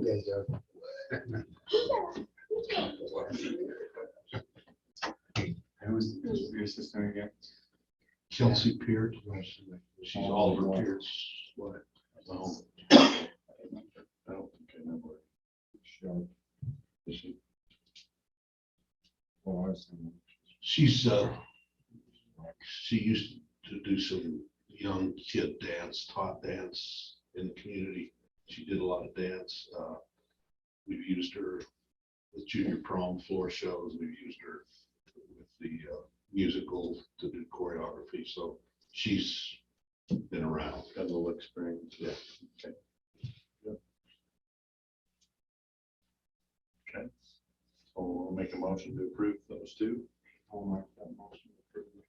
Who's the assistant again? Kelsey Peart. She's Oliver Peart's wife. I don't think I know what. Sure. Is she? Well, I've seen She used to do some young kid dance, taught dance in the community. She did a lot of dance. We've used her with junior prom floor shows. We've used her with the musical to do choreography. So she's been around. Got a little experience. Yeah. Okay. Good. Okay. So we'll make a motion to approve those 2. I'll make that motion to approve it.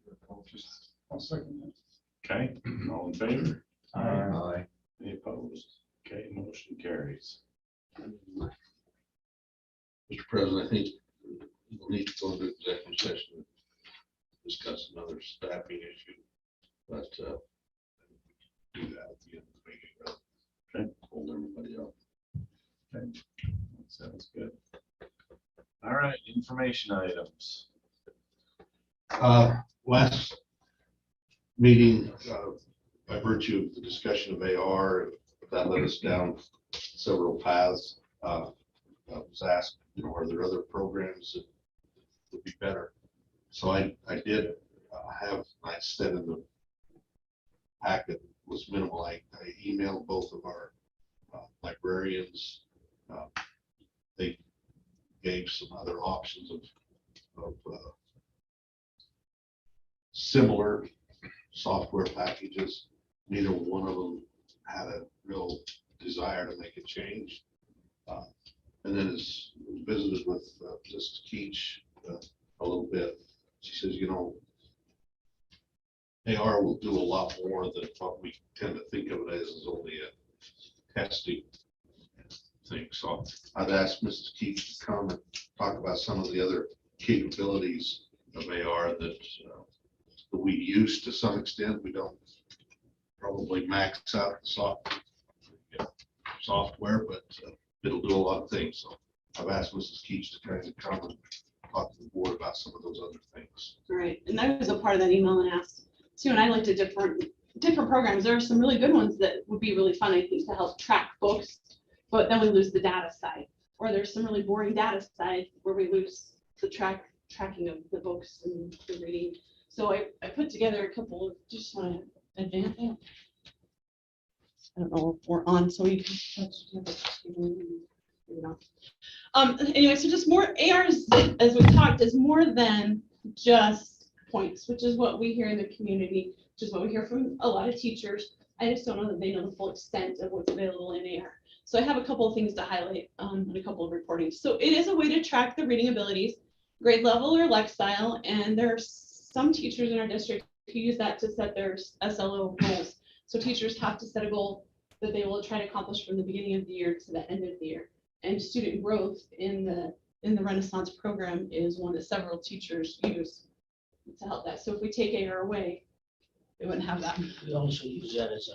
Sure, coaches. I'll second that. Okay, all in favor? Aye. Any opposed? Okay, motion carries. Mr. President, I think we'll need to go into executive session and discuss another staffing issue, but do that at the end of the meeting. Okay, hold everybody up. Okay, that sounds good. right, information items. Last meeting, by virtue of the discussion of AR, that led us down several paths. I was asked, are there other programs that would be better? So I did have, I said in the packet was minimal. I emailed both of our librarians. They gave some other options of similar software packages. Neither one of them had a real desire to make a change. And then as visited with Mrs. Keetch a little bit, she says, AR will do a lot more than what we tend to think of it as only a testing thing. So I'd asked Mrs. Keetch to come and talk about some of the other capabilities of AR that we use to some extent. We don't probably max out the software, but it'll do a lot of things. So I've asked Mrs. Keetch to kind of come and talk to the board about some of those other things. All right, and that was a part of that email and asked Sue and I looked at different programs. There are some really good ones that would be really fun, I think, to help track books, but then we lose the data side. Or there's some really boring data side where we lose the tracking of the books and the reading. So I put together a couple of, just want to advance it. I don't know if we're on, so we can. Anyway, so just more ARs, as we talked, is more than just points, which is what we hear in the community, which is what we hear from a lot of teachers. I just don't know that they know the full extent of what's available in AR. So I have a couple of things to highlight and a couple of reportings. So it is a way to track the reading abilities, grade level or lifestyle, and there are some teachers in our district who use that to set their SLO goals. So teachers have to set a goal that they will try to accomplish from the beginning of the year to the end of the year. And student growth in the Renaissance program is one that several teachers use to help that. So if we take AR away, they wouldn't have that. We also use that as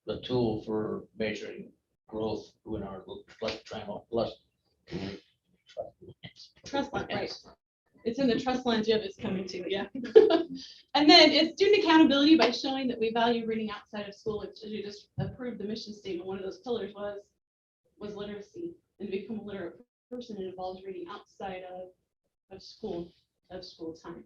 a tool for measuring growth in our triangle plus. Trust line, right. It's in the trust lines you have it's coming to, yeah. And then it's student accountability by showing that we value reading outside of school, which as you just approved the mission statement, one of those pillars was literacy. And to become a literate person, it involves reading outside of school time,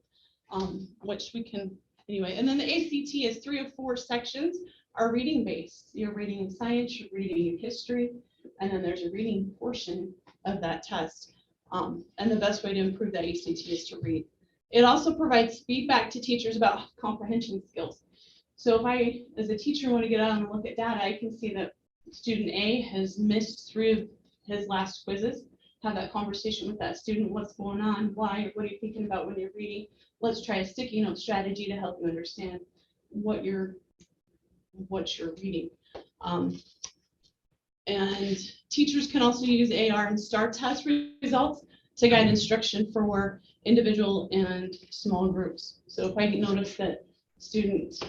which we can, anyway. And then the ACT is 3 of 4 sections are reading based. You're reading in science, you're reading in history, and then there's a reading portion of that test. And the best way to improve that ACT is to read. It also provides feedback to teachers about comprehension skills. So if I, as a teacher, want to get out and look at data, I can see that student A has missed 3 of his last quizzes, have that conversation with that student. What's going on? Why? What are you thinking about when you're reading? Let's try a sticky note strategy to help you understand what you're reading. And teachers can also use AR and STAR test results to guide instruction for individual and small groups. So if I notice that students,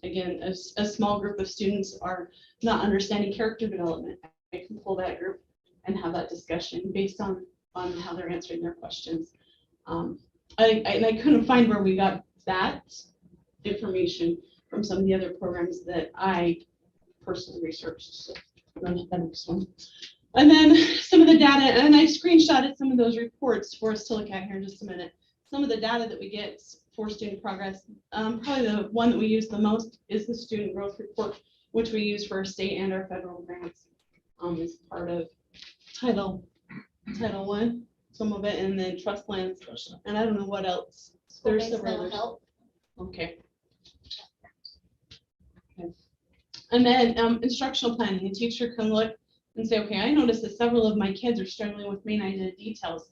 again, a small group of students are not understanding character development, I can pull that group and have that discussion based on how they're answering their questions. I couldn't find where we got that information from some of the other programs that I personally researched. So run the next one. And then some of the data, and I screenshotted some of those reports for us to look at here in just a minute. Some of the data that we get for student progress, probably the one that we use the most is the student growth report, which we use for our state and our federal grants as part of Title I, some of it, and then trust lands, and I don't know what else. There's several others. Help. Okay. And then instructional planning, a teacher can look and say, okay, I noticed that several of my kids are struggling with main idea details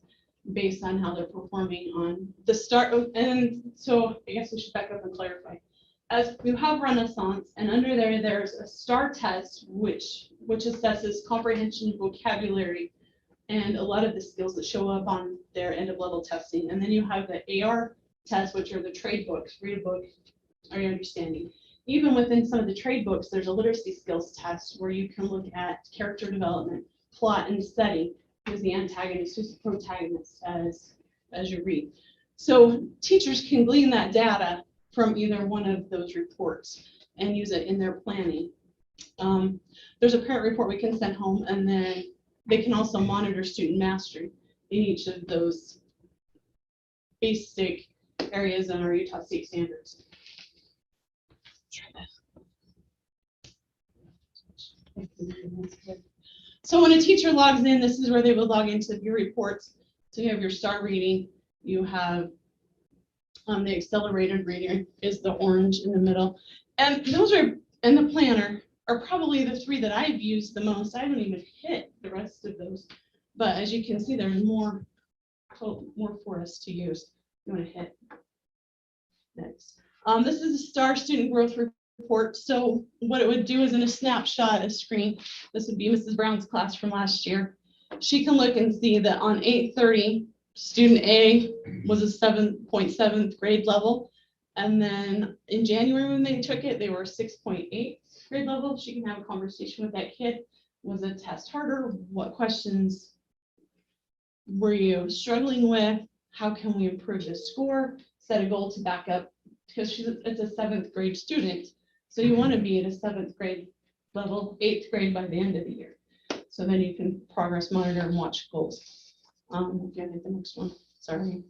based on how they're performing on the start. And so I guess we should back up and clarify. As we have Renaissance, and under there, there's a STAR test, which assesses comprehension, vocabulary, and a lot of the skills that show up on their end of level testing. And then you have the AR test, which are the trade books. Read a book, are you understanding? Even within some of the trade books, there's a literacy skills test where you can look at character development, plot, and setting. who's the antagonist, who's the protagonist as you read. So teachers can glean that data from either one of those reports and use it in their planning. There's a parent report we can send home, and then they can also monitor student mastery in each of those basic areas in our Utah state standards. Try this. So when a teacher logs in, this is where they would log into your reports. So you have your star reading, you have the accelerated reading is the orange in the middle. And those are, and the planner are probably the three that I've used the most. I haven't even hit the rest of those. But as you can see, there's more for us to use. You want to hit next. This is a STAR student growth report. So what it would do is in a snapshot, a screen, this would be Mrs. Brown's class from last year. She can look and see that on 8/30, student A was a 7.7 grade level. And then in January when they took it, they were 6.8 grade level. She can have a conversation with that kid. Was the test harder? What questions were you struggling with? How can we improve the score? Set a goal to back up, because it's a 7th grade student. So you want to be at a 7th grade level, 8th grade by the end of the year. So then you can progress monitor and watch goals. Yeah, the next one, sorry.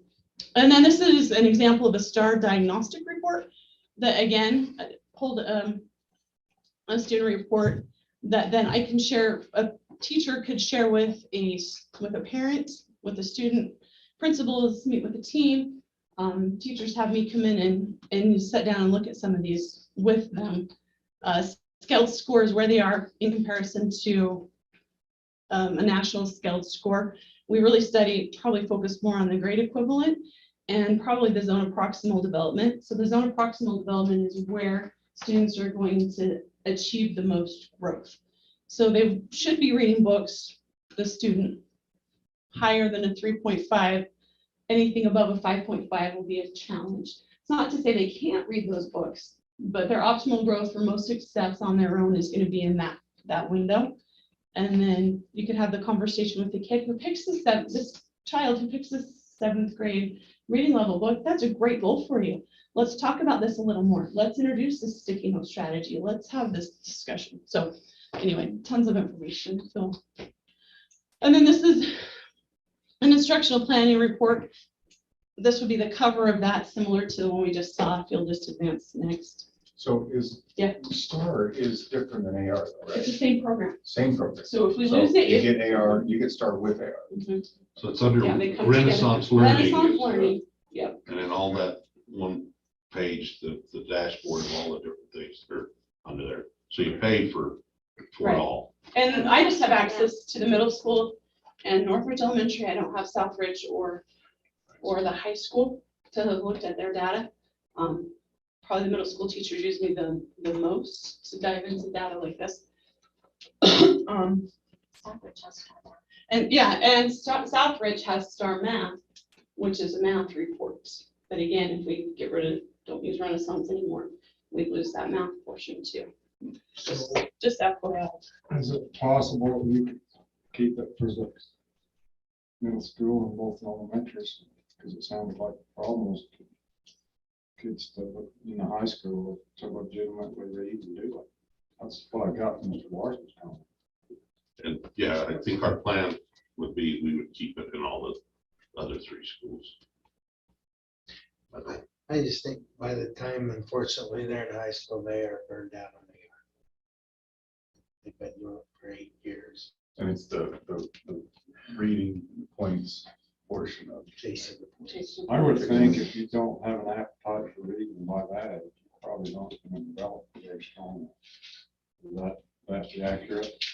And then this is an example of a STAR diagnostic report that again pulled a student report that then I can share, a teacher could share with a parent, with a student, principals, meet with the team. Teachers have me come in and sit down and look at some of these with them. Scaled scores, where they are in comparison to a national scaled score. We really probably focus more on the grade equivalent and probably the zone of proximal development. So the zone of proximal development is where students are going to achieve the most growth. So they should be reading books, the student higher than a 3.5, anything above a 5.5 will be a challenge. It's not to say they can't read those books, but their optimal growth for most success on their own is going to be in that window. And then you could have the conversation with the kid who picks this child who picks the 7th grade reading level book. That's a great goal for you. Let's talk about this a little more. Let's introduce the sticky note strategy. Let's have this discussion. So anyway, tons of information. So, and then this is an instructional planning report. This would be the cover of that, similar to the one we just saw. If you'll just advance next. So STAR is different than AR, though, right? It's the same program. Same program. So if we lose it, You get AR, you get STAR with AR. So it's under Yeah, they come Renaissance together. Learning. Renaissance Learning. Yep. And then all that one page, the dashboard of all the different things that are under there. So you pay for Right. it all. And I just have access to the middle school and Northridge Elementary. I don't have Southridge or the high school to have looked at their data. Probably the middle school teachers use me the most to dive into data like this. And yeah, and Southridge has STAR Math, which is a math report. But again, if we get rid of, don't use Renaissance anymore, we lose that math portion too. Just FYI. Is it possible you could keep it for the middle school and both elementaries? Because it sounds like the problem was kids that were in the high school to legitimately read and do it. That's what I got from Mr. Larson's comment. And yeah, I think our plan would be, we would keep it in all the other 3 schools. I just think by the time, unfortunately, they're in high school, they are burned out on the yard. They've been doing it for 8 years. And it's the reading points portion of Chasing the I would think if you don't have an appetite for reading by that age, you probably not going to develop very strong. Is that accurate?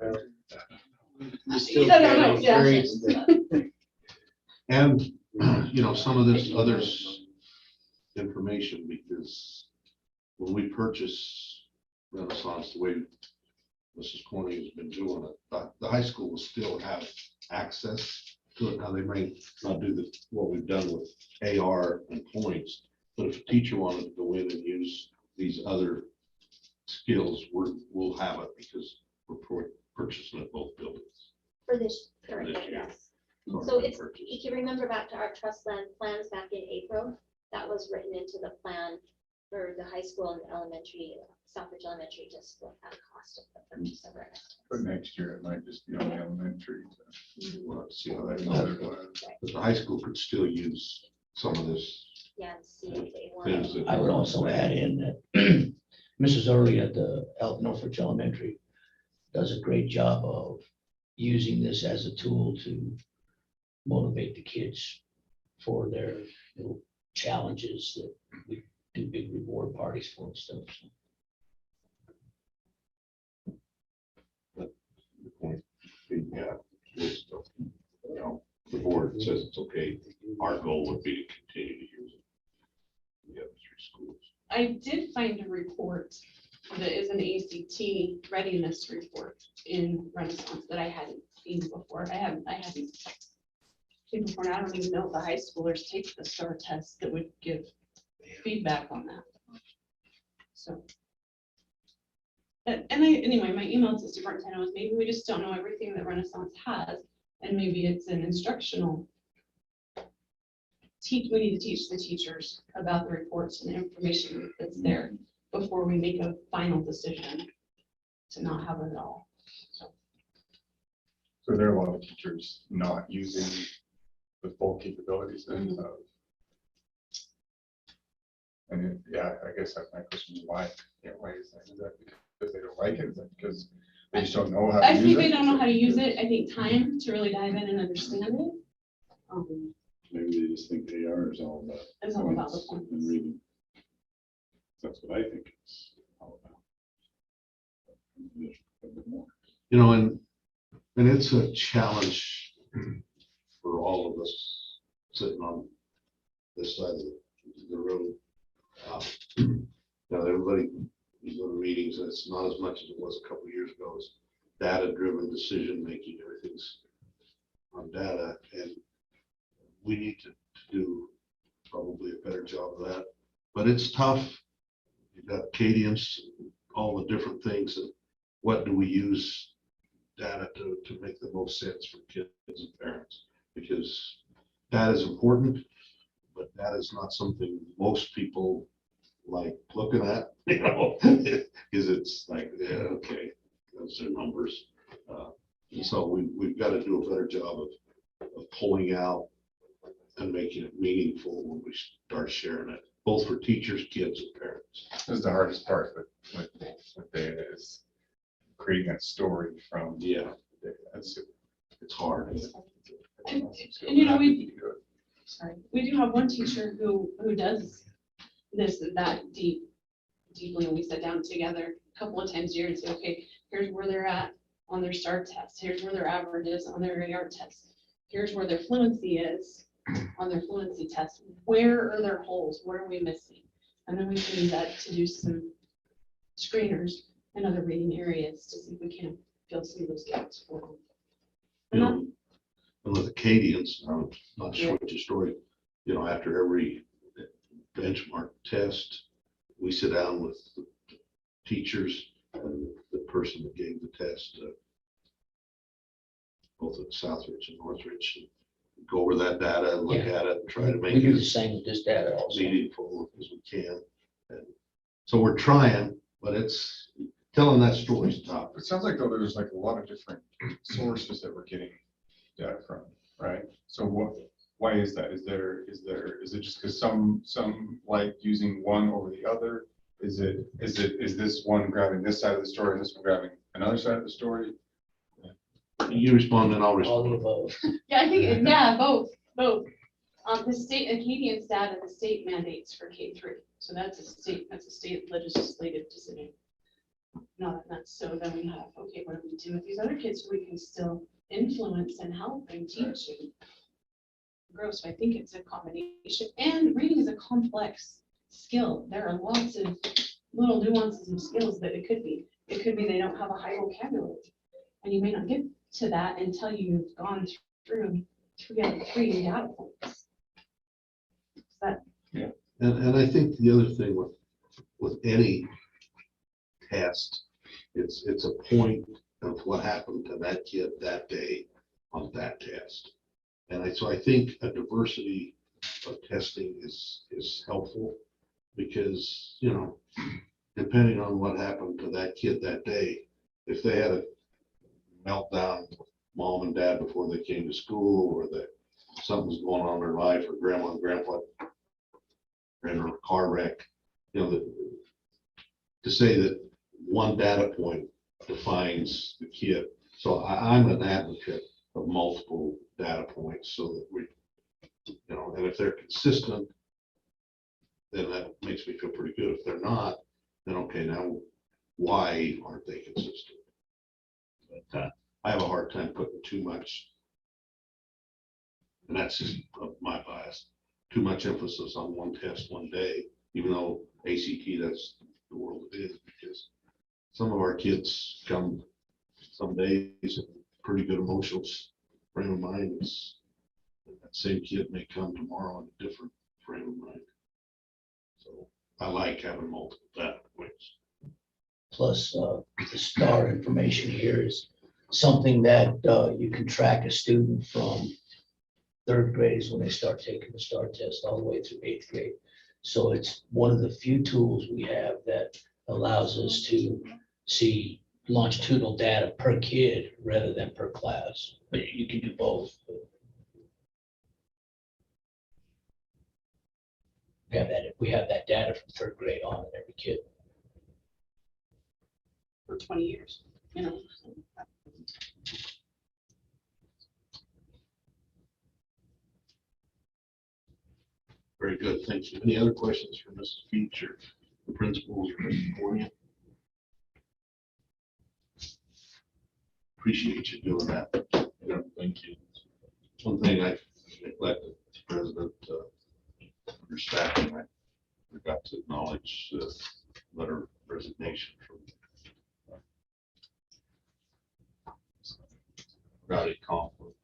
Well, you still I don't know, get yeah. grades that- And, you know, some of this others information, because when we purchase Renaissance, the way Mrs. Corney has been doing it, the high school will still have access to it. Now, they may not do what we've done with AR and points, but if a teacher wanted to go in and use these other skills, we'll have it because we're purchasing at both buildings. For this current This year, year. yes. So it's, if you remember back to our trust land plans back in April, that was written into the plan for the high school and elementary, Southbridge Elementary, just split that cost of the purchase of our. But next year it might just be on the elementary. We'll have to see how that to- goes. But the high school could still use some of this. Yeah, and see if they want. Things that- I would also add in that Mrs. Early at the Northridge Elementary does a great job of using this as a tool to motivate the kids for their little challenges that we do big reward parties for and stuff. So The point being, yeah, is, you know, the board says it's okay. Our goal would be to continue to use it. The other three schools. I did find a report that is an ACT readiness report in Renaissance that I hadn't seen before. I hadn't seen before, and I don't even know if the high schoolers take the STAR test that would give feedback on that. So. Anyway, my email to superintendent was maybe we just don't know everything that Renaissance has, and maybe it's an instructional. We need to teach the teachers about the reports and the information that's there before we make a final decision to not have it at all. So So there are a lot of teachers not using the full capabilities then of. And yeah, I guess that's my question, why? Yeah, why is that? Is that because they don't like it? Is that because they just don't know how to I use it? think they don't know how to use it. I think time to really dive in and understand it. Maybe they just think AR is all about. It's all about the points points. And reading. That's what I think it's all about. There's a bit more. You know, and it's a challenge for all of us sitting on this side of the room. You know, everybody, you go to meetings, and it's not as much as it was a couple of years ago. It's data-driven decision-making, everything's on data, and we need to do probably a better job of that. But it's tough. You've got cadence, all the different things, and what do we use data to make the most sense for kids and parents? Because that is important, but that is not something most people like looking at, you know, because it's like, yeah, okay, those are numbers. And so we've got to do a better job of pulling out and making it meaningful when we start sharing it, both for teachers, kids, and parents. This is the hardest part with data is creating that story from. Yeah, That's it's hard. And, you know, we do have one teacher who does this and that deeply, and we sit down together a couple of times a year and say, okay, here's where they're at on their STAR test, here's where their average is on their AR test, here's where their fluency is on their fluency test, where are their holes, what are we missing? And then we can use that to do some screeners in other reading areas to see if we can fill some of those gaps for them. You know, and with the cadence, I'm not sure what your story, you know, after every benchmark test, we sit down with the teachers and the person that gave the test, both at Southridge and Northridge, and go over that data, and look Yeah. at it, and try to make we do it the as same with this data also. meaningful as we can. And so we're trying, but it's telling that story's tough. It sounds like though there's like a lot of different sources that we're getting data from, right? So why is that? Is it just because some like using one over the other? Is this one grabbing this side of the story and this one grabbing another side of the story? You respond and I'll All the respond. above. Yeah, I think, yeah, both. The state, Acadian's data, the state mandates for K-3. So that's a state legislative decision. Not, so then we have, okay, what do we do with these other kids so we can still influence and help and teach and grow? So I think it's a combination. And reading is a complex skill. There are lots of little nuances and skills that it could be. It could be they don't have a high vocabulary. And you may not get to that until you've gone through 3 out of 3 data points. And I think the other thing with any test, it's a point of what happened to that kid that day on that test. So I think a diversity of testing is helpful because, you know, depending on what happened to that kid that day, if they had a meltdown with mom and dad before they came to school, or that something's going on in their life, or grandma and grandpa in a car wreck, you know, to say that one data point defines the kid. So I'm an advocate of multiple data points so that we, you know, and if they're consistent, then that makes me feel pretty good. If they're not, then okay, now why aren't they consistent? But I have a hard time putting too much, and that's just my bias, too much emphasis on one test one day, even though ACT, that's the world it is, because some of our kids come some days in pretty good emotional frame of mind. That same kid may come tomorrow in a different frame of mind. So I like having multiple data points. Plus, the STAR information here is something that you can track a student from third grade is when they start taking the STAR test all the way through eighth grade. So it's one of the few tools we have that allows us to see longitudinal data per kid rather than per class. But you can do both. We have that data from third grade on in every kid. For 20 years, you know. Very good, thank you. Any other questions for Mrs. Keetch or the principals or Mr. Cornea? Appreciate you doing that. Yeah, thank you. One thing I neglected, President, your staff, and I forgot to acknowledge the letter of resignation from Rowdy Conflict.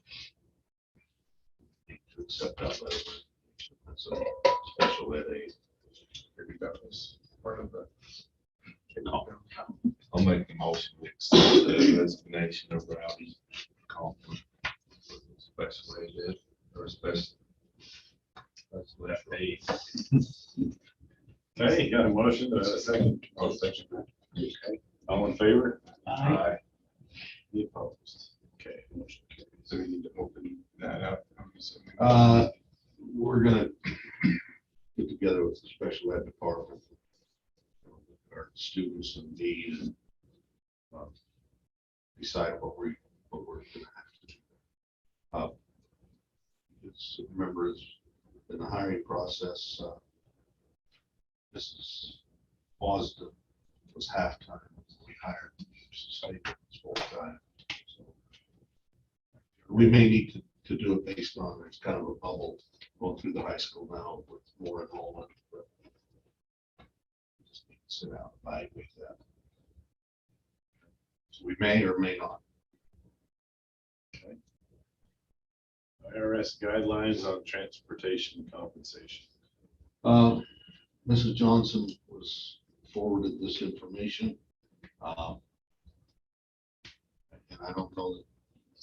To accept that letter of resignation. That's a special ed aid. Maybe that was part of the. No. I'll make the motion to accept the resignation of Rowdy Conflict. Special ed or special ed. Okay, got a motion, a second. Oh, second. Okay, all in favor? Aye. Any opposed? Okay, motion carries. So we need to open that up. I'm assuming. We're gonna get together with the special ed department, our students in need, and decide what we're gonna have to do. It's, remember, it's in the hiring process. Mrs. Boston was half-time. We hired Mrs. Staples full-time. So we may need to do it based on, there's kind of a bubble going through the high school now with more enrollment, but we just need to sit down and evaluate that. So we may or may not. IRS guidelines on transportation compensation. Mrs. Johnson was forwarded this information. And I don't know that,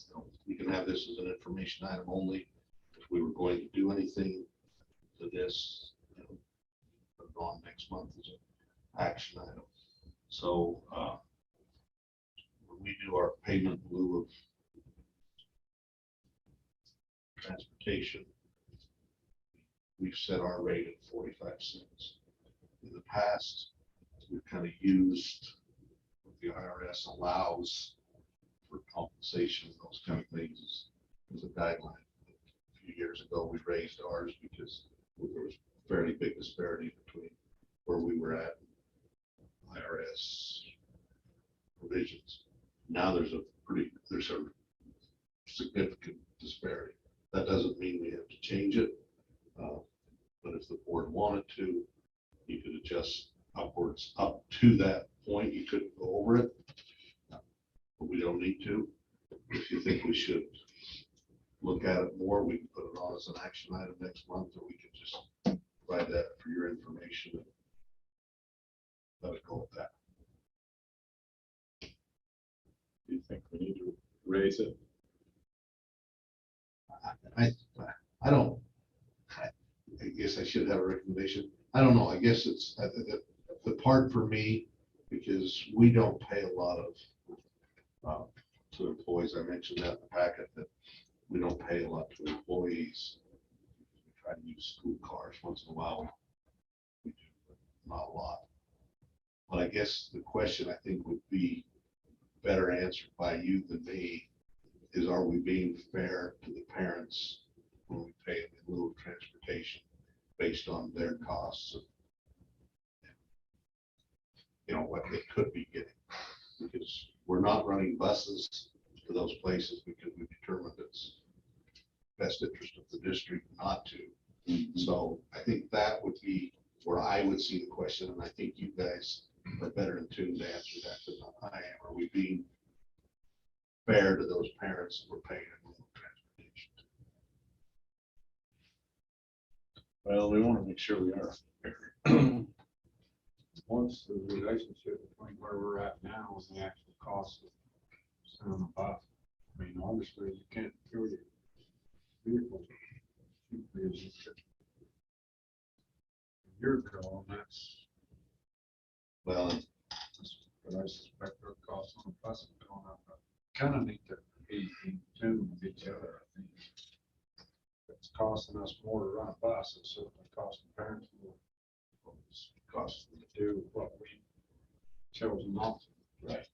you know, we can have this as an information item only. If we were going to do anything to this, you know, put it on next month as an action item. So when we do our payment in lieu of transportation, we've set our rate at 45 cents. In the past, we've kind of used what the IRS allows for compensation, those kind of things as a guideline. A few years ago, we raised ours because there was fairly big disparity between where we were at and IRS provisions. Now there's a significant disparity. That doesn't mean we have to change it. But if the board wanted to, you could adjust upwards up to that point. You couldn't go over it, but we don't need to. If you think we should look at it more, we can put it on as an action item next month, or we can just provide that for your information and let it go with that. Do you think we need to raise it? I don't, I guess I should have a recommendation. I don't know. I guess it's the part for me, because we don't pay a lot of to employees. I mentioned that in the packet, that we don't pay a lot to employees. We try to use school cars once in a while. We do, but not a lot. But I guess the question I think would be better answered by you than me is, are we being fair to the parents when we pay them in lieu of transportation based on their costs of, you know, what they could be getting? Because we're not running buses to those places because we determined it's best interest of the district not to. So I think that would be where I would see the question, and I think you guys are better in tune to answer that than I am. Are we being fair to those parents that we're paying in lieu of transportation? Well, we want to make sure we are. What's the relationship between where we're at now and the actual cost of selling a bus? I mean, obviously you can't fuel your vehicle cheaply as you could a year ago, and that's, Well, but I suspect our costs on the bus have gone up. Kind of need to be in tune with each other, I think. It's costing us more to run a bus, it's certainly costing parents more. It's costing to do what we chose not to. Right.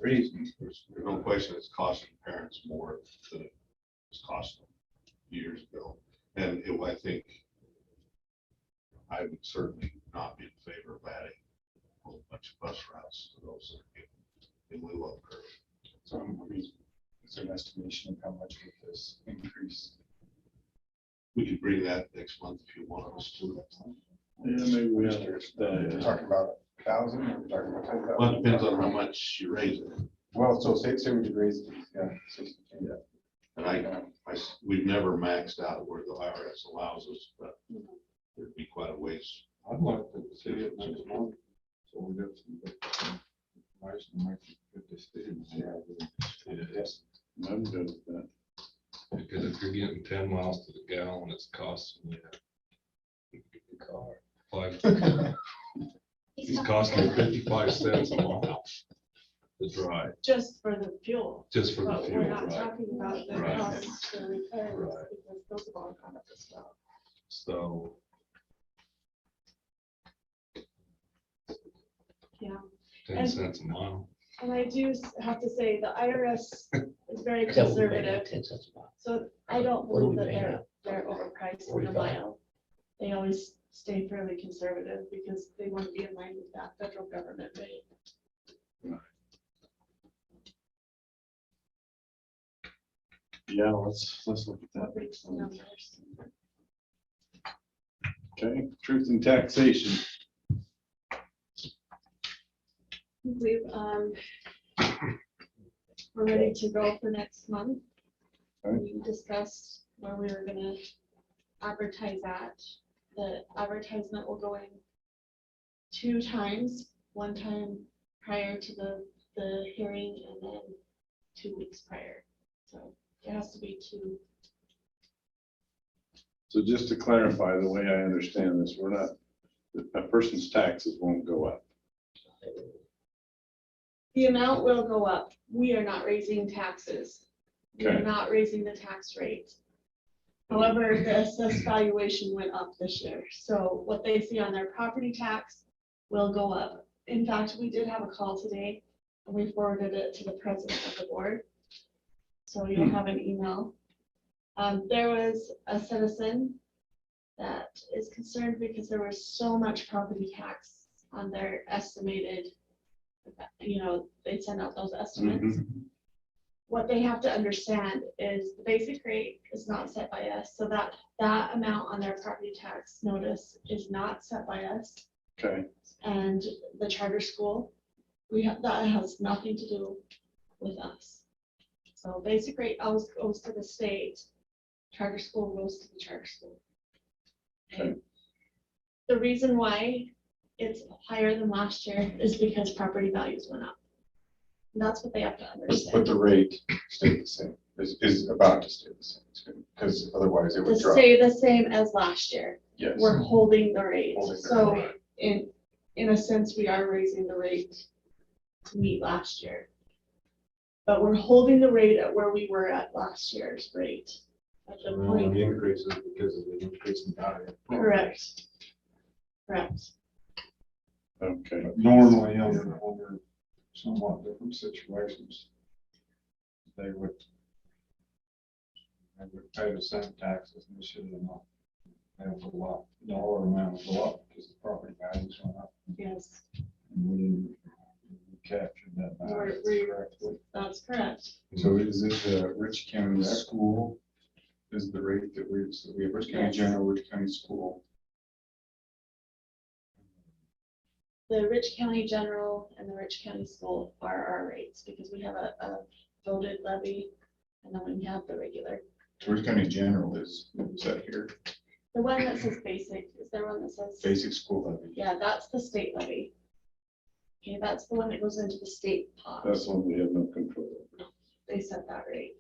Reasons. there's no question it's costing parents more than it was costing them years ago. And I think I would certainly not be in favor of adding a whole bunch of bus routes to those that are in lieu of curve. So, I mean, is there an estimation of how much with this increase? We could bring that next month if you want us to. Yeah, maybe we have We're the, talking about 1,000, or we're talking about 10,000? Well, it depends on how much you raise it. Well, so say we could raise it, yeah, 60. And we've never maxed out where the IRS allows us, but there'd be quite a ways. I'd like to see it next month, so we get some good information, make it good decisions. Yes. I'm good with that. Because if you're getting 10 miles to the gallon, it's costing you the car. It's costing you 55 cents a mile to drive, Just for the fuel, just for the but fuel, we're not right? talking about the Right. costs for repairs, Right. because those have all gone up as well. So, Yeah, 10 And- cents a mile. and I do have to say, the IRS is very Is that what we pay now, conservative, 10 cents a mile? so I don't What do we believe that pay now? they're overpriced in a 45? mile. They always stay fairly conservative because they want to be in line with that federal government rate. Yeah, let's look at that. Reach the numbers. Okay, truth in taxation. We've, we're ready to go for next month. Okay. We discussed where we were gonna advertise at. The advertisement will go in 2 times, 1 time prior to the hearing and then 2 weeks prior. So it has to be 2. So just to clarify, the way I understand this, we're not, a person's taxes won't go up. The amount will go up. We are not raising taxes. We are Okay. not raising the tax rate. However, the assessed valuation went up this year. So what they see on their property tax will go up. In fact, we did have a call today and we forwarded it to the president of the board. So you'll have an email. There was a citizen that is concerned because there was so much property tax on their estimated, you know, they send out those estimates. What they have to understand is the basic rate is not set by us, so that amount on their property tax notice is not set by us. Okay, And the charter school, that has nothing to do with us. So basic rate always goes to the state, charter school goes to the charter school. Okay. The reason why it's higher than last year is because property values went up. And that's what they have to But understand. the rate stayed the same. is about to stay the same, because otherwise it To would drop. stay the same as last year. Yes. We're holding the rate. Holding the So rate. in a sense, we are raising the rate to meet last year. But we're holding the rate at where we were at last year's rate. At the point, The increases because of the increase in value. correct. Correct. Okay, But normally under somewhat different situations, they would pay the same taxes and this year they're not. They would go up, dollar amount will go up because the property values went up Yes, and we captured that We're- value correctly. that's correct. So is it the Rich County School is the rate that so we have Rich County Yes. General, Rich County School. The Rich County General and the Rich County School are our rates because we have a voted levy and then we have the regular. Rich County General is that here, The one that says basic, is there one that says? basic school levy. Yeah, that's the state levy. Okay, that's the one that goes into the state pot. that's one we have no control over. They set that rate.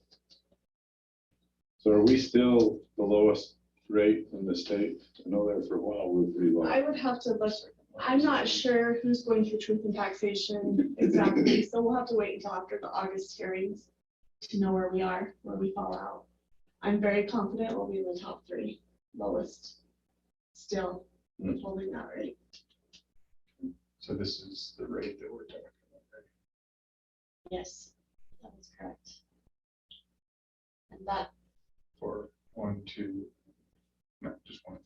So are we still the lowest rate in the state? I know there for a while we were pretty low. I would have to look, I'm not sure who's going through truth and taxation exactly, so we'll have to wait until after the August hearings to know where we are, where we fall out. I'm very confident we'll be in the top 3 lowest still with holding that rate. So this is the rate that we're talking about. Right? Yes, that is correct. And that, For 1, 2, no, just 1.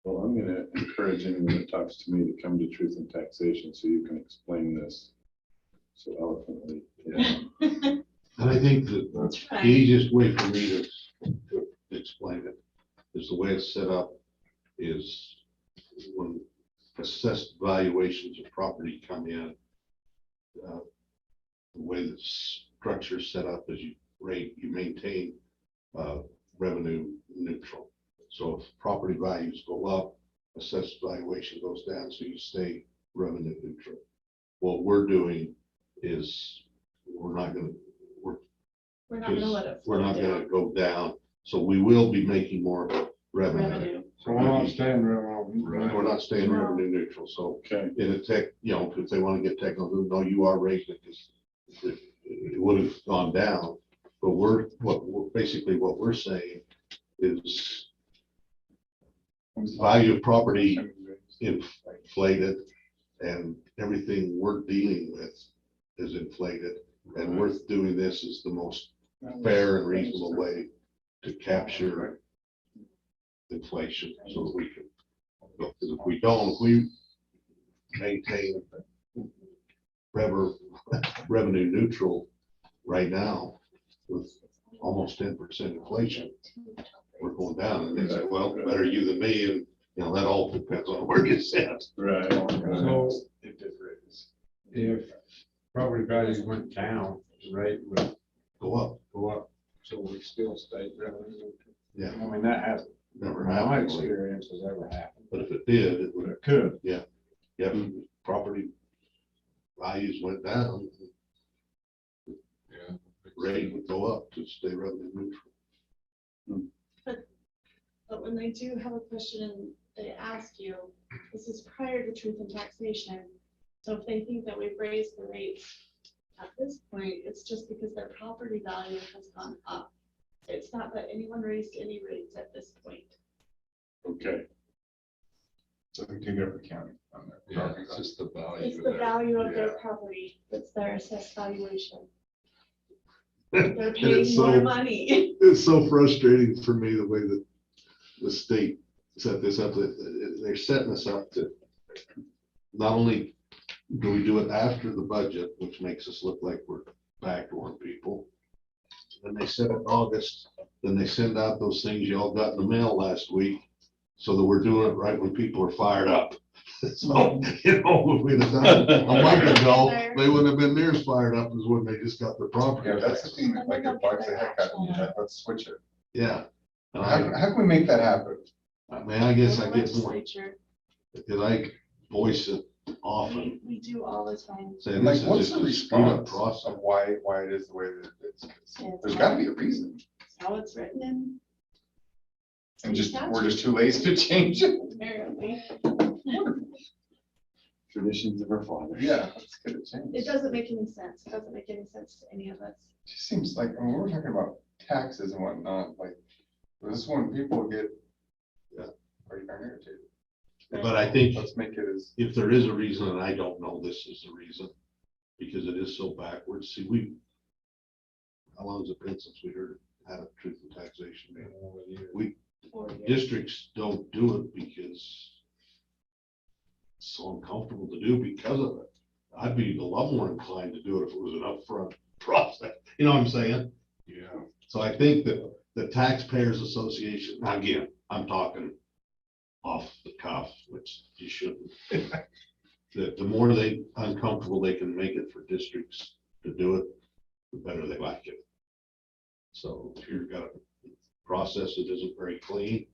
Well, I'm gonna encourage anyone that talks to me to come to Truth and Taxation so you can explain this so eloquently. Yeah. And I think that that's the right. easiest way for me to explain it is the way it's set up is when assessed valuations of property come in, the way the structure is set up is you maintain revenue neutral. So if property values go up, assessed valuation goes down, so you stay revenue neutral. What we're doing is we're not gonna let it. we're flow not gonna down. go down, so we will be making more revenue. Revenue. So we're not staying real. We're not staying No. revenue neutral, so Okay, in a tech, if they want to get technical, no, you are raising it, because it would have gone down. But basically what we're saying is value of property inflated and everything we're dealing with is inflated. And we're doing this as the most fair and reasonable way to capture inflation so that we can, because if we don't, if we maintain revenue neutral right now with almost 10% inflation, we're going down. And they say, well, better you than me. And, that all depends on where you sit. right. So It did raise. if property values went down, the rate would Go up. go up, so we still stay revenue neutral. Yeah. I mean, that hasn't, Never in my happened. experience, has ever happened, But if it did, it but would, it could. yeah, property values went down, Yeah. rate would go up to stay revenue neutral. But when they do have a question, they ask you, this is prior to truth and taxation. So if they think that we've raised the rates at this point, it's just because their property value has gone up. It's not that anyone raised any rates at this point. Okay, So we take every county on there. Yeah, it's just the value. It's the value of their Yeah. property, that's their assessed valuation. And They're paying it's more so, money. it's so frustrating for me the way that the state set this up, that they're setting us up to not only do we do it after the budget, which makes us look like we're backdooring people. Then they set it in August, then they send out those things you all got in the mail last week, so that we're doing it right when people are fired up. So, if we'd have done it a month ago, they wouldn't have been near as fired up as when they just got their property. Yeah, that's the tax. thing that like it bugs the heck out of me. Let's switch it. Yeah. And How can we make that happen? I mean, I guess I get more, Legislature. because I voice it often We do all the time. saying Like, this what's is the just a screwed up response process. of why it is the way that it's, Yeah, there's gotta be a reason. It's how it's written in. And state just, we're just statute, too lazy to change it. Apparently. Traditions of our fathers. Yeah, let's get it changed. It doesn't make any sense. It doesn't make any sense to any of us. Just seems like, I mean, we're talking about taxes and whatnot, like, this one, people get, Yeah. pretty darn irritated. But I think Let's make it as, if there is a reason, and I don't know this is the reason, because it is so backwards, see, how long has it been since we had a truth in taxation? We, 4 years. districts don't do it because it's so uncomfortable to do because of it. I'd be a lot more inclined to do it if it was an upfront process, you know what I'm saying? yeah, So I think that the Taxpayers Association, again, I'm talking off the cuff, which you shouldn't. The more uncomfortable they can make it for districts to do it, the better they like it. So if you've got a process that isn't very clean,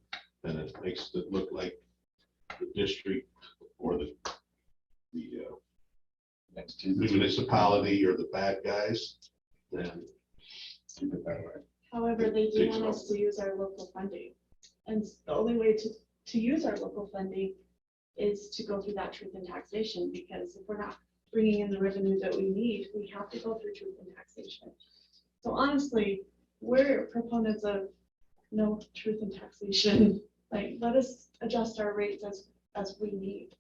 then it makes it look like the district or the next Tuesday. municipality or the bad guys, then Keep it that way. However, they do want us to use our local funding. And the only way to use our local funding is to go through that truth in taxation, because if we're not bringing in the revenue that we need, we have to go through truth in taxation. So honestly, we're proponents of no truth in taxation. Like, let us adjust our rates as we need.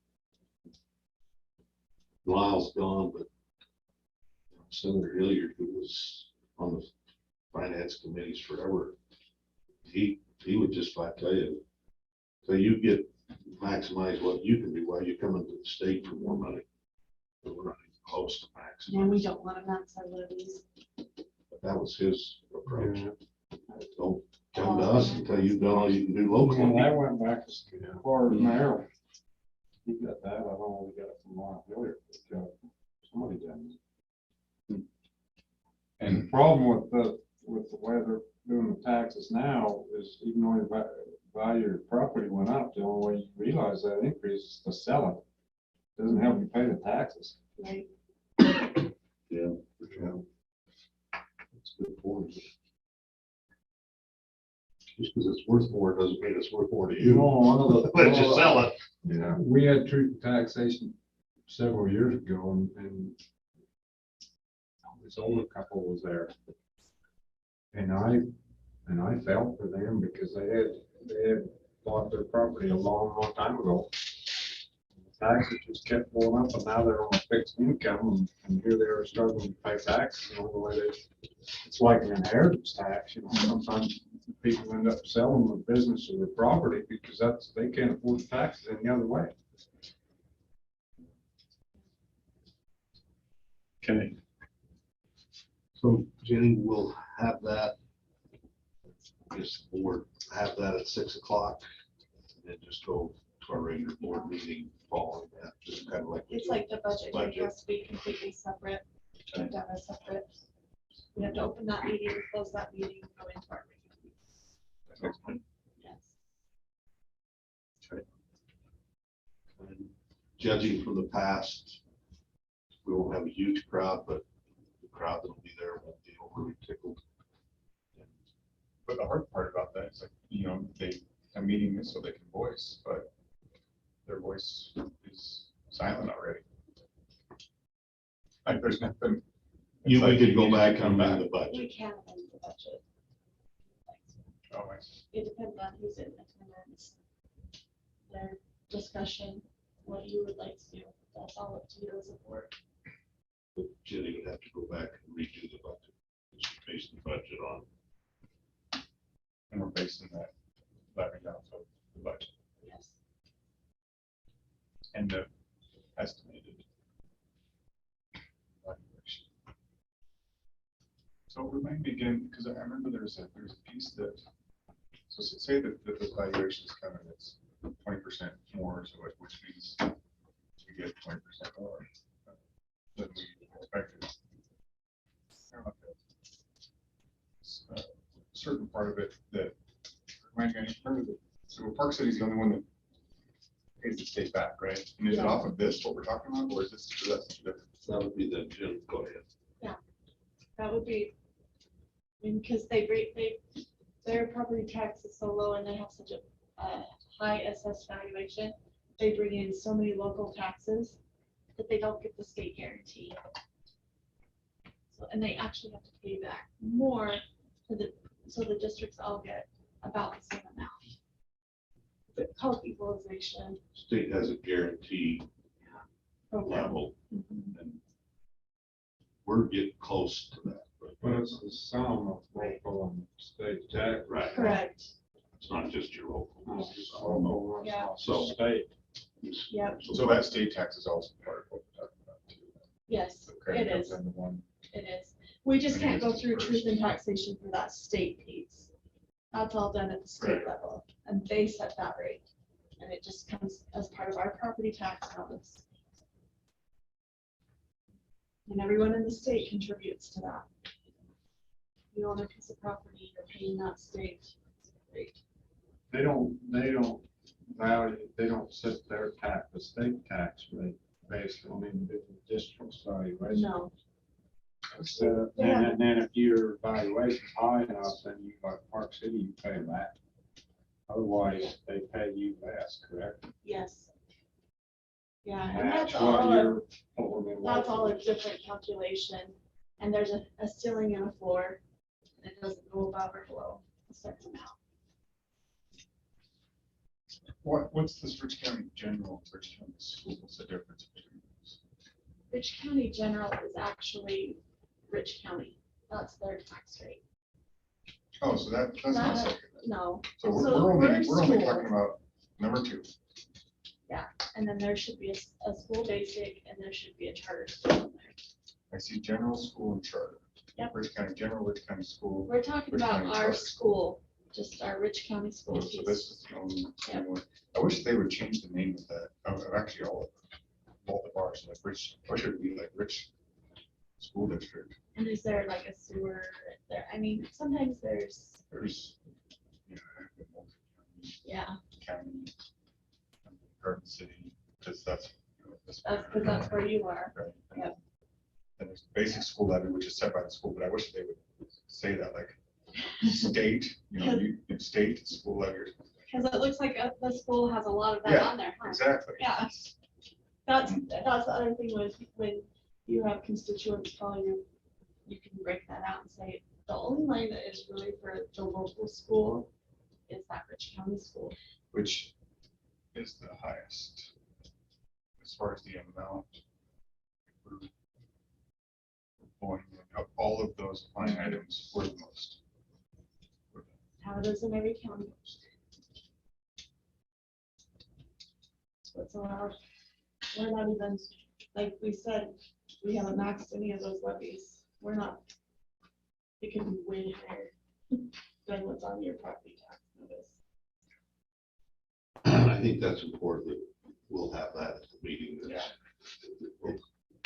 Lyle's gone, but Senator Hilliard, who was on the finance committees forever, he would just flat tell you, so you get maximize what you can do while you're coming to the state for more money. But we're not even close to max. And we don't want to max our levies. But that was his approach. Don't come to us until you've done all you can do locally. When I went back as far as Merrill, he got that, I don't know, we got it from Ron Hilliard, but somebody did. And the problem with the way they're doing the taxes now is even though your value of your property went up, the only way you realize that increase is to sell it. Doesn't help you pay the taxes. Right? Yeah. That's a good point. Just because it's worth more doesn't mean it's worth more to you. One of the. Let's just sell it. Yeah. We had truth in taxation several years ago and this older couple was there. And I felt for them because they had bought their property a long time ago. The taxes just kept going up and now they're on a fixed income and here they are struggling to pay taxes. You know, the way it's like an inheritance tax, you know, sometimes people end up selling the business or their property because they can't afford the taxes any other way. Okay, So Jenny will have that. Just board, have that at 6 o'clock. And then just go to our regular board meeting following that, just kind of like. It's like the budget, Budget. it has to be completely separate, kept out as separate. We have to open that meeting, close that meeting, go into our meeting. Yes. And judging from the past, we won't have a huge crowd, but the crowd that'll be there won't be overly tickled. But the hard part about that is like, you know, a meeting is so they can voice, but their voice is silent already. Like there's nothing. You it's like could go need to back come and amend back. the budget. We can amend the budget. Oh, I see. It depends on who's in attendance, their discussion, what you would like to do. That's all up to you as a board. But Jenny would have to go back and redo the budget. Just base the budget on. And we're basing that leverage off of the budget Yes. and the estimated valuation. So remind me again, because I remember there's a piece that, so say that the valuation is coming, it's 20% more, so which means we get 20% more than we expected. I don't know if that's, certain part of it that remind me, I heard of it. So Park City's the only one that pays the state back, right? And is it off of this, what we're talking about, or is this, is that something different? That would be the Jim, go ahead. That would be, I mean, because their property tax is so low and they have such a high assessed valuation. They bring in so many local taxes that they don't get the state guarantee. So, and they actually have to pay back more so the districts all get about the same amount. It's called equalization. State has a guarantee program. level, Mhm. and we're getting close to that. But it's the sum of local and state tax. Right. Correct. It's not just your local. Not it's just all local, it's Yeah. also So- state. Yep. So that state tax is also part of what we're talking about too. Yes, So credit it comes is. into one. It is. We just I mean, can't go it's through first. truth and taxation for that state piece. That's all done at the state level, and they set that rate. And it just comes as part of our property tax notice. And everyone in the state contributes to that. You own a piece of property, you're paying that state rate. They don't value, they don't set their tax, the state tax rate based on individual districts' valuation. No, So, and then if your valuation's high enough, then you, like Park City, you pay that. Otherwise, they pay you less, correct? yes. Yeah, and that's That's what all, you're pulling in. that's all a different calculation. And there's a ceiling and a floor. And it doesn't go above or below a certain amount. What's this Rich County General, Rich County School, what's the difference between those? Rich County General is actually Rich County. That's their tax rate. Oh, so that's not That- second. No, So we're so only, we're we're only school. talking about number 2. and then there should be a school basic and there should be a charter school in there. I see general school and charter. Yep. Rich County General, Rich County School. We're talking Rich about County our charter. school, just our Rich County school Oh, so piece. this is the only Yep. one. I wish they would change the name of that, of actually all of them. Both of ours, like Rich, or should it be like Rich School District? And is there like a sewer there? I mean, sometimes there's, There's, yeah, County, Garden City, because that's. that's because that's where you are. Right. Yep. And there's basic school levy, which is set by the school, but I wish they would say that like state, state school levy. or something. Because it looks like the school has a lot of that Yeah, on there, huh? Exactly. Yeah. That's the other thing with when you have constituents calling you, you can break that out and say, the only line that is really for the local school is that Rich County school. Which is the highest as far as the amount. we're going in. Of all of those line items, we're the most. How it is in every county. So it's allowed, we're not even, like we said, we haven't maxed any of those levies. We're not, it can be way higher than what's on your property tax notice. I think that's important that we'll have that at the meeting. Yeah. We'll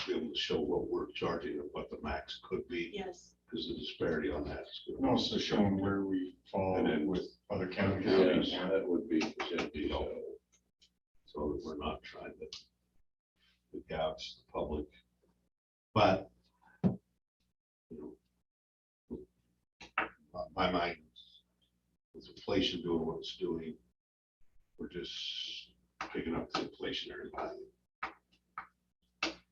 be able to show what we're charging and what the max could be, Yes. because the disparity on that is. And also showing where we fall And then with other counties. Yeah, that would be helpful. So that we're not trying to gouge the public. But, my mind, with inflation doing what it's doing, we're just picking up the inflationary value.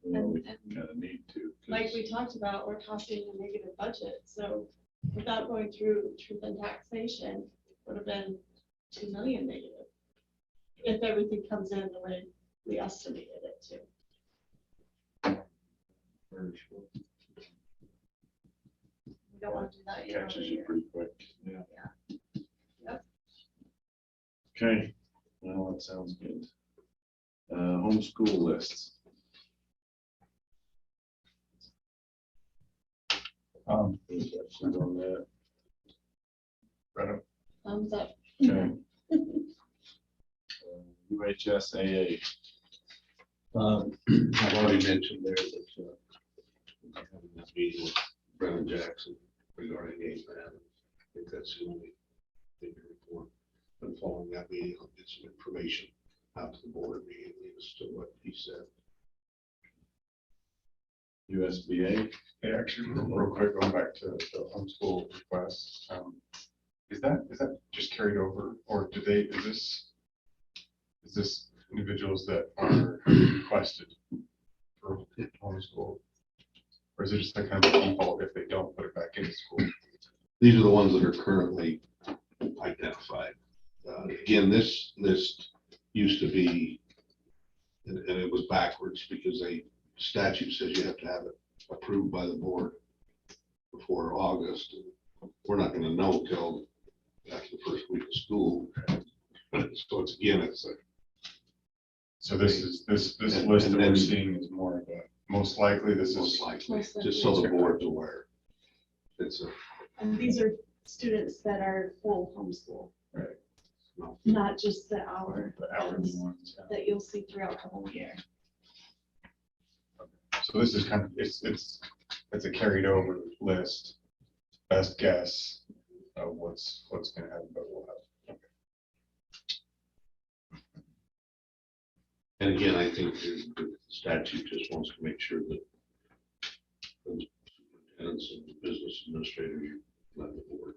And Kind of need to. 'cause like we talked about, we're talking a negative budget, so without going through truth and taxation, would have been 2 million negative. If everything comes in the way we estimated it to. Very short. We don't want to do that year over Catches you year. pretty quick. Yeah. Yep. Okay, well, that sounds good. Homeschool lists. Any questions on that? Right. Thumbs up. Okay. UHSAA. I've already mentioned there that we're having this meeting with Brennan Jackson regarding A-Plan. I think that's the only thing to report. Been following that meeting, I'll get some information out to the board immediately as to what he said. USBA, Hey, actually, real quick, going back to the homeschool request, is that just carried over, or do they, is this individuals that are requested for homeschool? Or is it just a kind of a default if they don't put it back into school? These are the ones that are currently identified. Again, this list used to be, and it was backwards because statute says you have to have it approved by the board before August. We're not gonna know till after the first week of school. So it's, again, it's a. So this list that and we're then- seeing is more of a, most likely this Most is. likely, just so the board's aware. It's a, And these are students that are full homeschool, no, not just the hour The hourly ones. Yeah. that you'll see throughout the whole year. So this is kind of, it's a carried over list, best guess of what's gonna happen, but we'll have. and again, I think the statute just wants to make sure that the superintendents and the business administrators let the board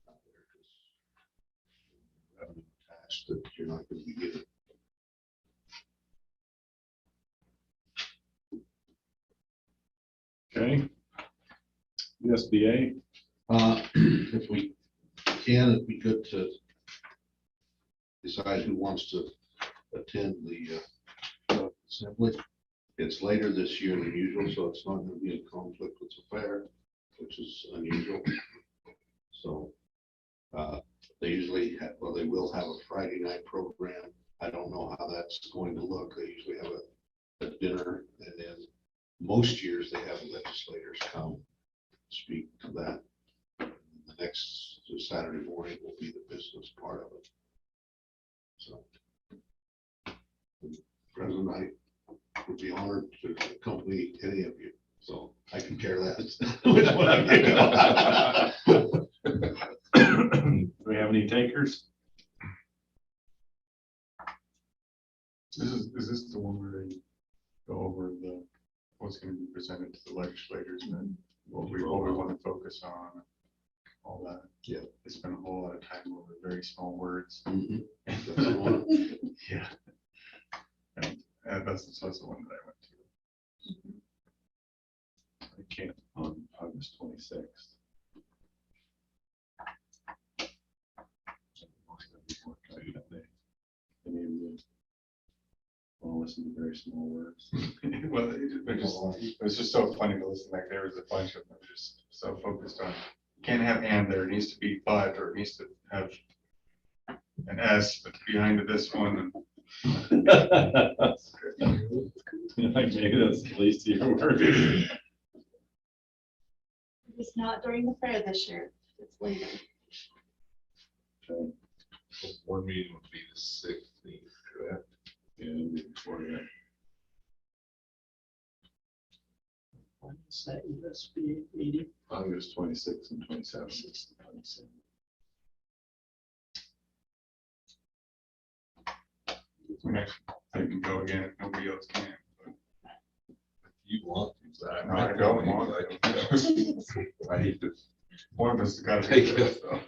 out there, 'cause revenue attached that you're not going to be getting. okay. USBA, If we can, it'd be good to decide who wants to attend the assembly. It's later this year than usual, so it's not going to be in conflict with the fair, which is unusual. So they usually have, well, they will have a Friday night program. I don't know how that's going to look. They usually have a dinner, and then most years they have legislators come speak to that. The next Saturday morning will be the business part of it. So, President, I would be honored to accompany any of you, so I can care less. Which one I do we have any takers? Is this the one where they go over what's going to be presented to the legislators and what we want to focus on, all that? Yeah. They spend a whole lot of time over very small words. Mhm. That's the one. Yeah. And that's the one that I went to. I can't on August 26th. I'll listen to very small words. Well, it was just so funny to listen. Like there was a bunch of them just so focused on, can't have and there, it needs to be but, or it needs to have an S behind this one. Like maybe that's the least of your work. It's not during the fair this year, it's later. Okay. Board meeting would be the 16th, correct? Yeah, it'll be before that. What's that USBA meeting? August 26th and 27th. I can go again if nobody else can. You want to, Zach. I don't want to. I hate to One of us has got to take do it. it. So.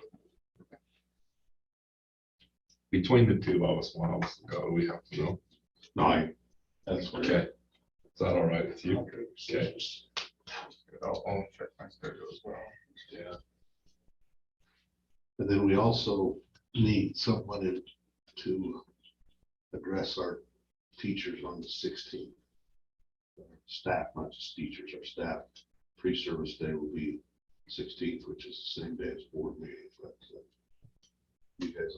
Between the two of us, one of us will go, we have to know. No, That's where. Okay. Is that all right with you? Okay. I'll check my schedule as well. Yeah. and then we also need someone to address our teachers on the 16th. Staff, not just teachers, our staff pre-service day will be 16th, which is the same day as board meeting. But you guys,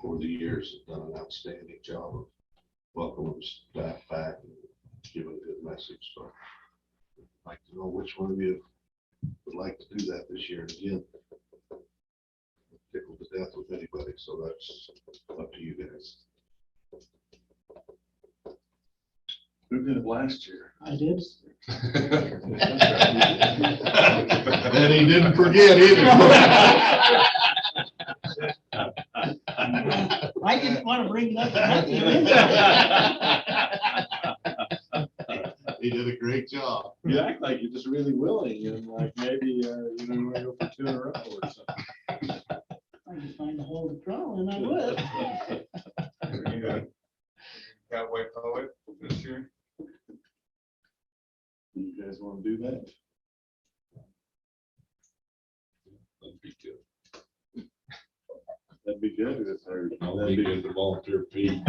over the years, have done an outstanding job of welcoming staff back and giving a good message. So I'd like to know which one of you would like to do that this year. And again, tickled to death with anybody, so that's up to you guys. Who did it last year? I did. And he didn't forget either. want to bring it up. He did a great job. You act like you're just really willing and like maybe, you know, you want to go for 2 in a row or something. I could find a hole to crawl and I would. We need a cowboy poet this year. You guys want to do that? That'd be good. That'd be good. I'll That'd be be good to volunteer fee.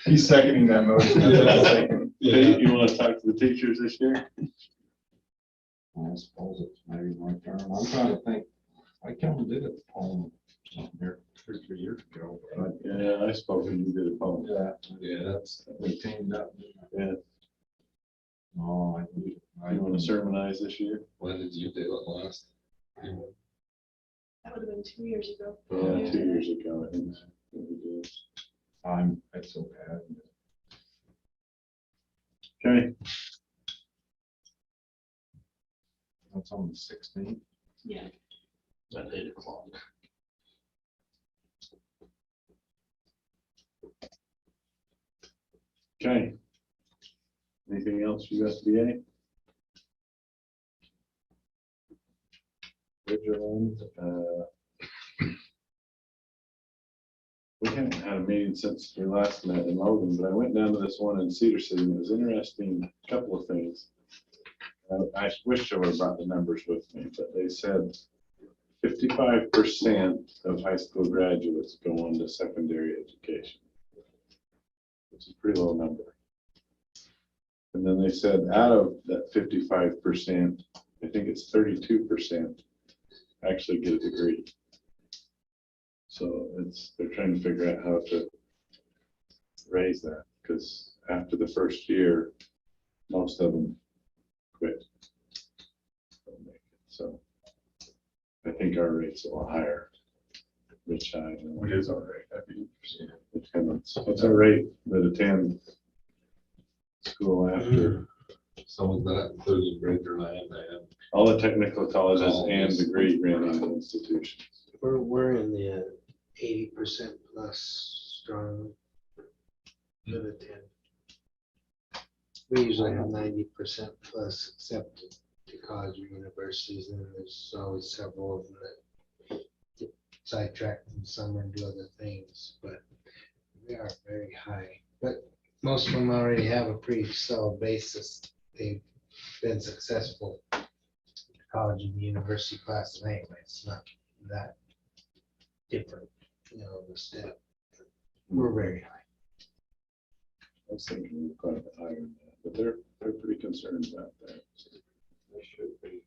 He's seconding that motion. Hey, you want to talk to the teachers this year? I suppose it's maybe my turn. I'm trying to think, I kind of did a poem something here 2 or 3 years ago. But Yeah, I spoke and you did a poem. Yeah, that's, we teamed up. Yeah. Oh, I You want to sermonize this year? when did you do it last? That would have been 2 years ago. Yeah, 2 years ago, I think. We did. it's so bad. Okay, That's on the 16th. Yeah. At 8 o'clock. okay. Anything else USBA? Bridgerland, we haven't had a meeting since we last met in Logan, but I went down to this one in Cedar City and it was interesting, a couple of things. I wish I would have brought the numbers with me, but they said 55% of high school graduates go on to secondary education. It's a pretty low number. And then they said out of that 55%, I think it's 32% actually get a degree. So they're trying to figure out how to raise that, because after the first year, most of them quit. So I think our rate's a lot higher. Which What is our rate? That'd be interesting. what's our rate that attend school after? Some of that including Bridgerland and All the technical colleges and degree granting institutions. We're in the 80% plus strong to the 10. We usually have 90% plus accepted to college or universities, and there's always several of them that get sidetracked in summer and do other things, but we are very high. But most of them already have a pretty solid basis. They've been successful in college and university classes anyway. It's not that different, the step. We're very high. I was thinking we're quite a bit higher than that, but they're pretty concerned about that. They should be.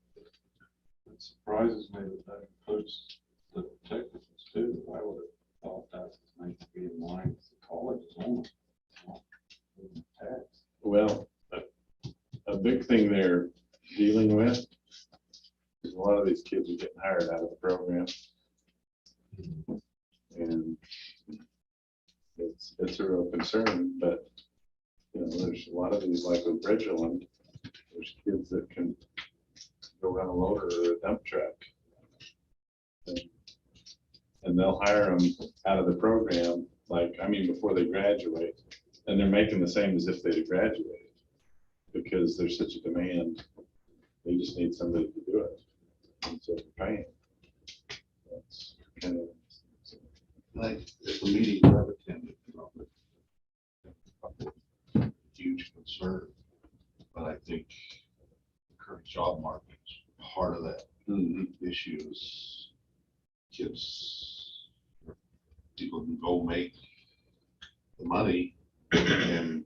It surprises me that includes the technicals too. I would have thought that might be in line with the colleges only. Well, a big thing they're dealing with is a lot of these kids are getting hired out of the program. And it's a real concern, but there's a lot of these, like with Bridgerland, there's kids that can go run a loader or a dump truck. And they'll hire them out of the program, before they graduate, and they're making the same as if they'd graduated, because there's such a demand. They just need somebody to do it, and so they're paying. That's kind of. Like, at the meeting I've attended, huge concern, but I think the current job market is part of that issue. Is kids, people can go make the money and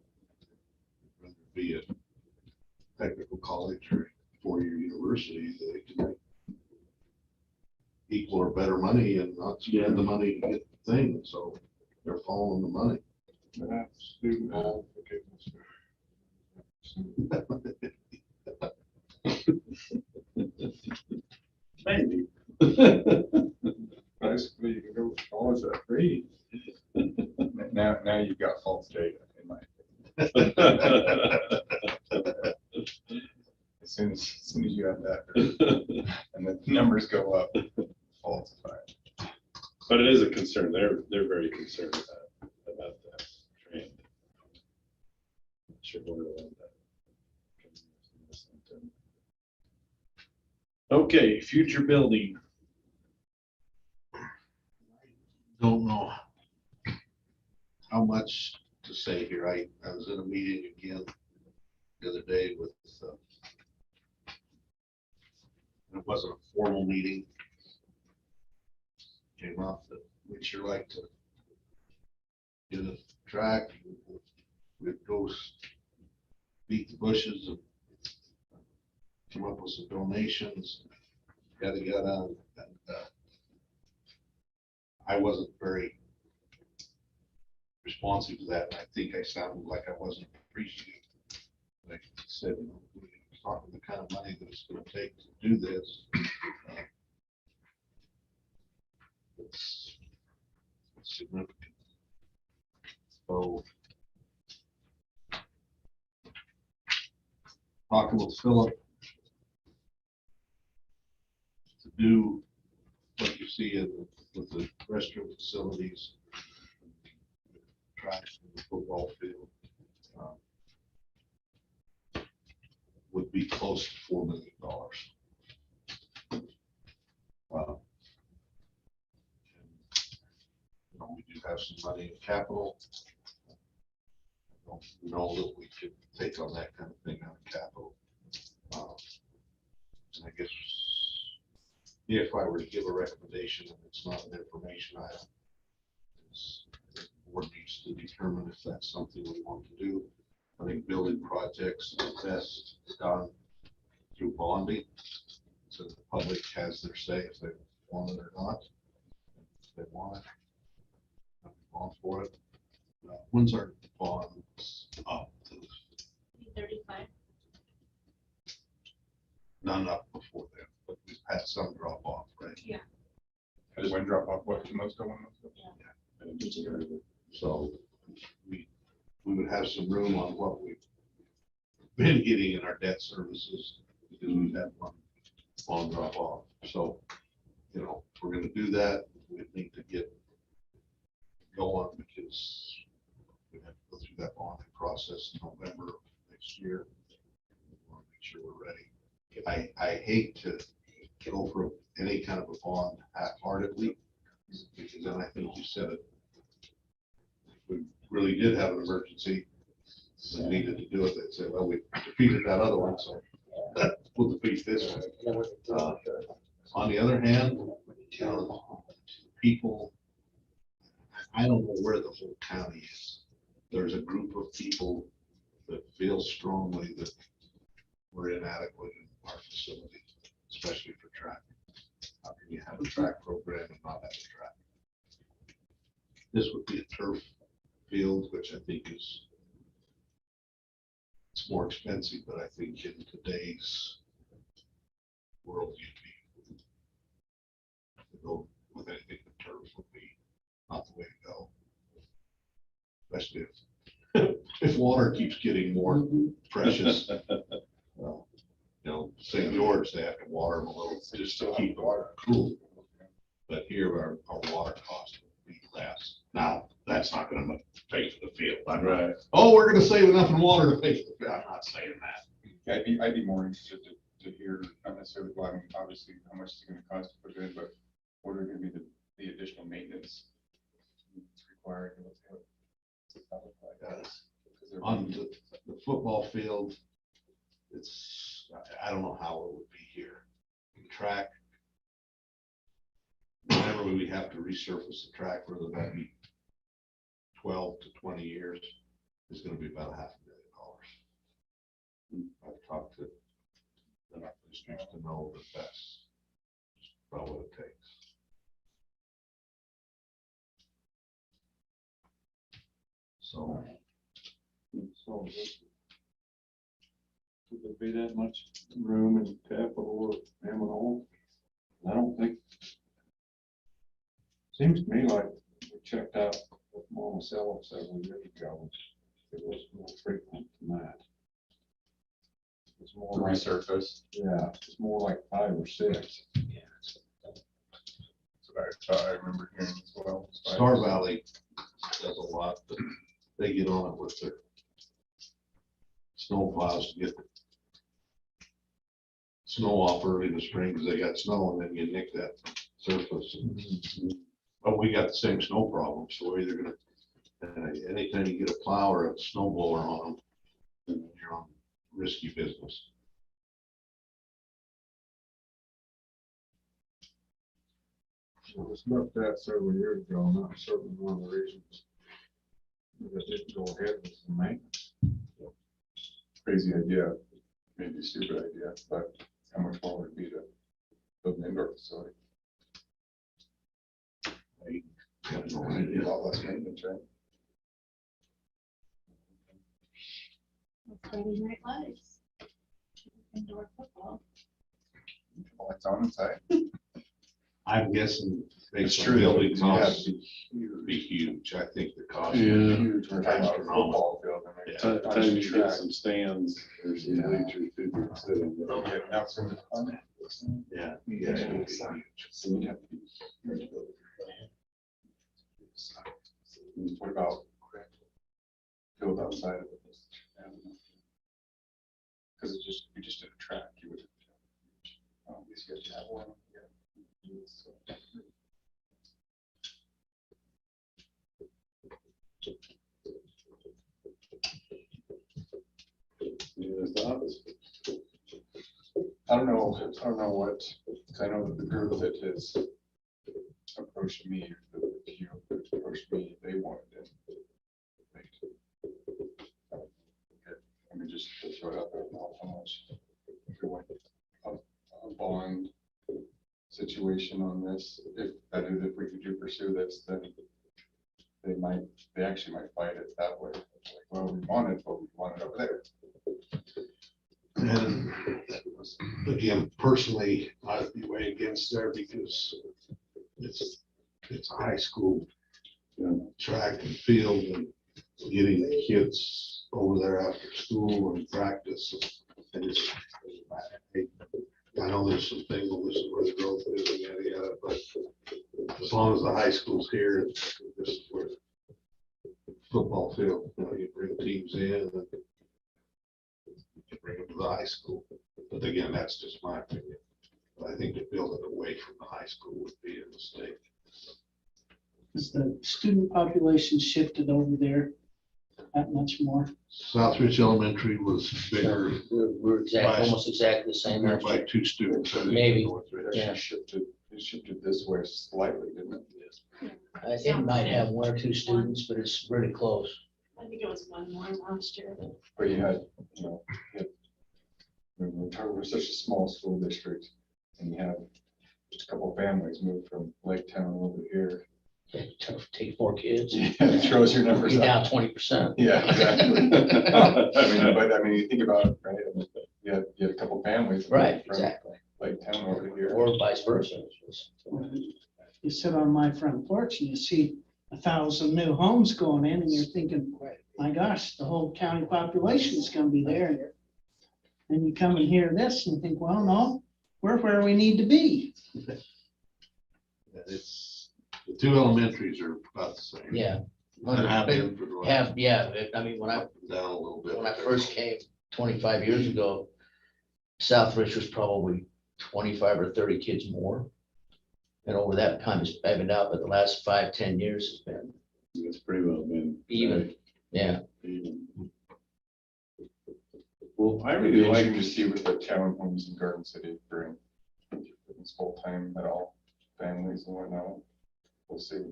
whether it be a technical college or four-year university, they can make equal or better money and not spend the money to get the thing, so they're following the money. Student advocates. Maybe. Basically, you can go to college at free. Now you've got false data in my opinion. As soon as you have that, and the numbers go up, falsified. concerned. They're very concerned about that trend. Sure where to land that. Okay, future building. Don't know how much to say here. I was in a meeting again the other day with, it wasn't a formal meeting. Came up that we'd sure like to get a track. We'd go beat the bushes and come up with some donations. Yada, yada. And, I wasn't very responsive to that. And I think I sounded like I wasn't appreciative. Like I said, you know, we're talking the kind of money that it's going to take to do this. It's significant. So, talking with Philip to do what you see with the restroom facilities, tracks in the football field, would be close to $4 million. We do have some money in capital. I don't know that we could take on that kind of thing out of capital. And I guess if I were to give a recommendation, and it's not an information item, the board needs to determine if that's something we want to do. I think building projects are best done through bonding, so the public has their say if they want it or not. If they want it, I'll bond for it. When's our bonds up? 35. None up before then, but we've had some drop off, right? Yeah. Has one drop off, what, 2 months ago, 1 month ago? So we would have some room on what we've been getting in our debt services because we've had one bond drop off. So, you know, if we're gonna do that, we need to get going because we have to go through that bonding process in November of next year. We want to make sure we're ready. I hate to go for any kind of a bond half-heartedly because then I think you said it. If we really did have an emergency and needed to do it, they'd say, well, we defeated that other one, so we'll defeat this one. On the other hand, people, I don't know where the whole county is. There's a group of people that feel strongly that we're inadequate in our facility, especially for track. How can you have a track program and not have a track? This would be a turf field, which I think is, it's more expensive, but I think in today's world, you'd be, to go with anything with turf would be not the way to go. Especially if water keeps getting more precious. Well, you know, St. George, they have to water them a little just to keep the water cool. But here our water cost would be less. Now, that's not gonna pay for the field. Right. Oh, we're gonna save enough in water to pay for the field. I'm not saying that. I'd be more interested to hear, not necessarily, well, I mean, obviously, how much it's gonna cost to put it in, but what are gonna be the additional maintenance required? On the football field, I don't know how it would be here. The track, whenever we have to resurface the track, whether that be 12 to 20 years, is going to be about $500,000. I've talked to enough districts to know that that's about what it takes. So Would there be that much room in capital or M&O? I don't think. Seems to me like we checked out with Monticello several years ago. It was more frequent than that. It's more like, Resurface. yeah, it's more like 5 or 6. So what I thought I remember hearing as well. Star Valley does a lot, but they get on it with their snow plows to get the snow off early in the spring, because they got snow, and then you nick that surface. But we got the same snow problem, so we're either gonna, anytime you get a plow or a snow blower on them, you're on risky business. It was looked at several years ago, and that was certainly one of the reasons that didn't go ahead with the maintenance. Crazy idea, maybe stupid idea, but how much more would it be to build an indoor facility? Have no It'd be idea. a lot less maintenance, right? Friday night lights. Indoor football. Lights on inside. I'm guessing It's based true. on building You have costs, to be would be huge. I think the cost. Yeah. huge. We're talking about a football field. I mean, Yeah. not Time just you get track. some stands, there's some bleachers, people can sit in. They'll get outside of the fun. Yeah. Yeah, so you'd have to be. What about field outside of it? Because it's just, you just did a track, you would. At least you have to have one. I don't know what, 'cause I know that the group that has approached me, the few that approached me, they wanted it. I mean, just to throw it out there, how much, if we went a bond situation on this, if that is, if we could pursue this, then they actually might fight it that way. Like, well, we want it, but we want it over there. And again, personally, I'd be way against there because it's a high school, track and field, and getting the kids over there after school and practice. And it's, I know there's some things where the growth is and yada yada, but as long as the high school's here, this is where football field, you bring teams in and you bring them to the high school. But again, that's just my opinion. But I think to build it away from the high school would be a mistake. Has the student population shifted over there that much more? Southridge Elementary was bigger, We're almost exactly the same. bigger by 2 students. I think, than Maybe. Northridge. Yeah. It shifted this way slightly, didn't it? I think it might have 1 or 2 students, but it's really close. I think it was one more last year. But you had, we're such a small school district, and you have just a couple of families move from Lake Town over here. Take 4 kids. Yeah, it throws your numbers You're up. down 20%. Yeah, exactly. I mean, you think about it, right? I mean, you had a couple families. that Right, moved from exactly. Lake Town over here. Or vice versa. You sit on my front porch and you see 1,000 new homes going in and you're thinking, my gosh, the whole county population is gonna be there. And you come and hear this and think, well, no, we're where we need to be. And it's, the 2 elementaries are about the same. Yeah. And have been for the last- I mean, when I up and down a little bit. when I first came 25 years ago, Southridge was probably 25 or 30 kids more. And over that time, it's evened out, but the last 5, 10 years has been It's pretty well been. even. Yeah. Even. Well, I I really really like- like to see what the townhomes in Garden City bring. It's full-time at all, families and whatnot. We'll see.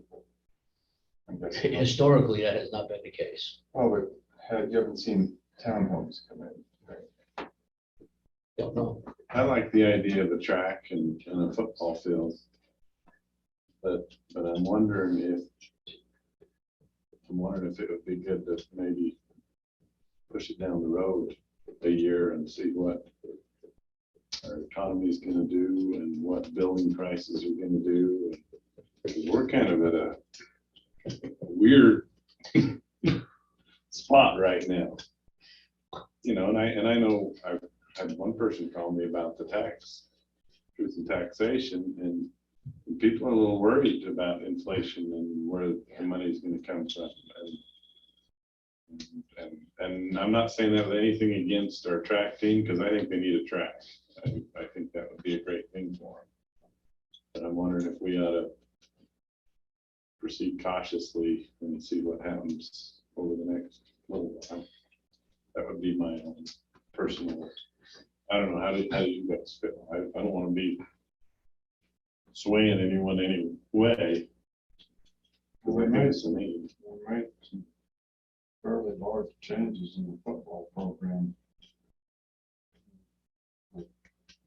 I'm guessing- Historically, that has not been the case. Well, but you haven't seen townhomes come in, right? Don't know. I like the idea of a track and a football field. But I'm wondering if it would be good to maybe push it down the road a year and see what our economy is gonna do and what building prices are gonna do. Because we're kind of at a weird spot right now. And I know I've had one person call me about the truth and taxation, and People are a little worried about inflation and where the money's gonna come from. And I'm not saying that with anything against our track team, because I think they need a track. I think that would be a great thing for them. But I'm wondering if we ought to proceed cautiously and see what happens over the next little while. That would be my own personal, I don't know, how do you guys feel? I don't want to be swaying anyone any way. Because I think it's a need. We made some fairly large changes in the football program. Like